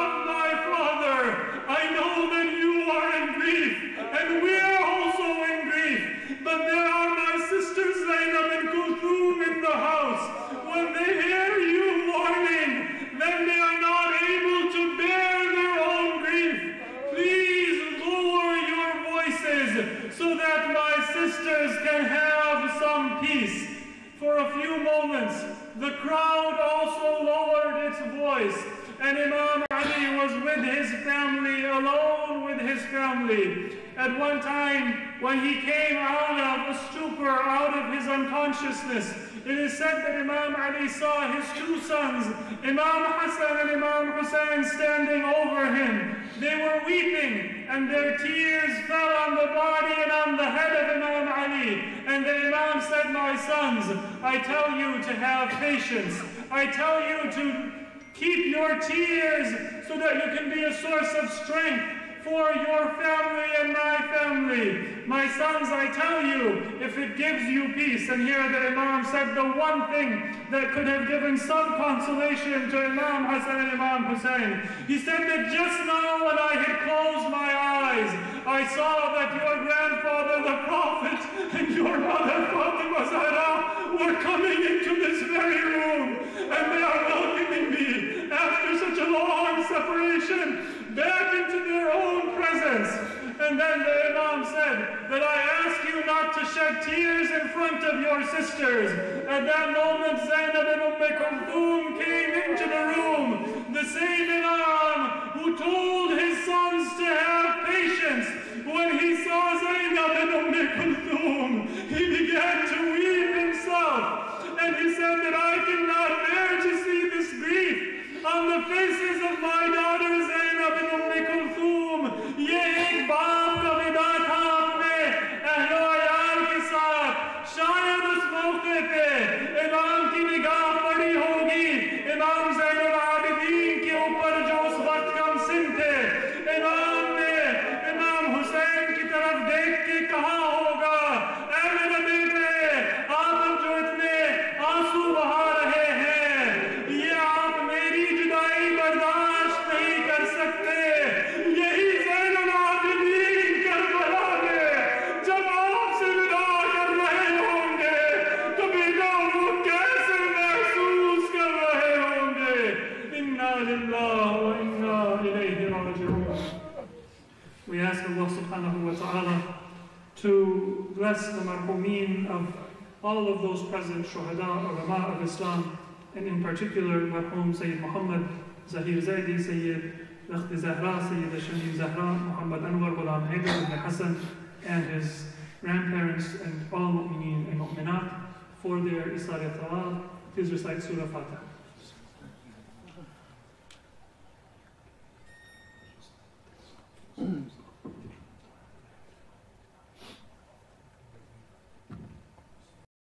of my father, I know that you are in grief, and we are also in grief. But there are my sisters Zainab and Kulthum in the house. When they hear you mourning, then they are not able to bear their own grief. Please lower your voices so that my sisters can have some peace." For a few moments, the crowd also lowered its voice, and Imam Ali was with his family, alone with his family. At one time, when he came out of a stupor, out of his unconsciousness, it is said that Imam Ali saw his two sons, Imam Hassan and Imam Hussein, standing over him. They were weeping, and their tears fell on the body and on the head of Imam Ali. And the Imam said, "My sons, I tell you to have patience. I tell you to keep your tears so that you can be a source of strength for your family and my family. My sons, I tell you, if it gives you peace." And here the Imam said the one thing that could have given some consolation to Imam Hassan and Imam Hussein. He said that just now when I had closed my eyes, I saw that your grandfather, the Prophet, and your mother, Fatima Zahra, were coming into this very room, and they are welcoming me after such a long separation back into their own presence. And then the Imam said that I ask you not to shed tears in front of your sisters. At that moment, Zainab and Kulthum came into the room. The same Imam who told his sons to have patience. When he saw Zainab and Kulthum, he began to weep himself. And he said that I cannot bear to see this grief on the faces of my daughters Zainab and Kulthum. ये एक बाप का विदा था अपने अहलो अयाल के साथ. शायद उस मौके पे इमाम की निगाह पड़ी होगी इमाम ज़ैनुल आबिदीन के ऊपर जो उस वक्त कमसिन थे. इमाम ने इमाम हुसैन की तरफ देख के कहा होगा, ऐ मेरे बेटे, आप अब जो इतने आंसू बहा रहे We ask Allah subhanahu wa ta'ala to bless the marhumeen of all of those present, shuhada, ulama of Islam, and in particular, marhum Sayyid Muhammad Zahir Zaidi, Sayyid Lakhti Zahra, Sayyid Shamim Zahra, Muhammad Anwar Ghulam Haidar ibn Hassan, and his grandparents, and all mu'mineen and mu'minat for their isalat Allah. Please recite Surah Fatiha.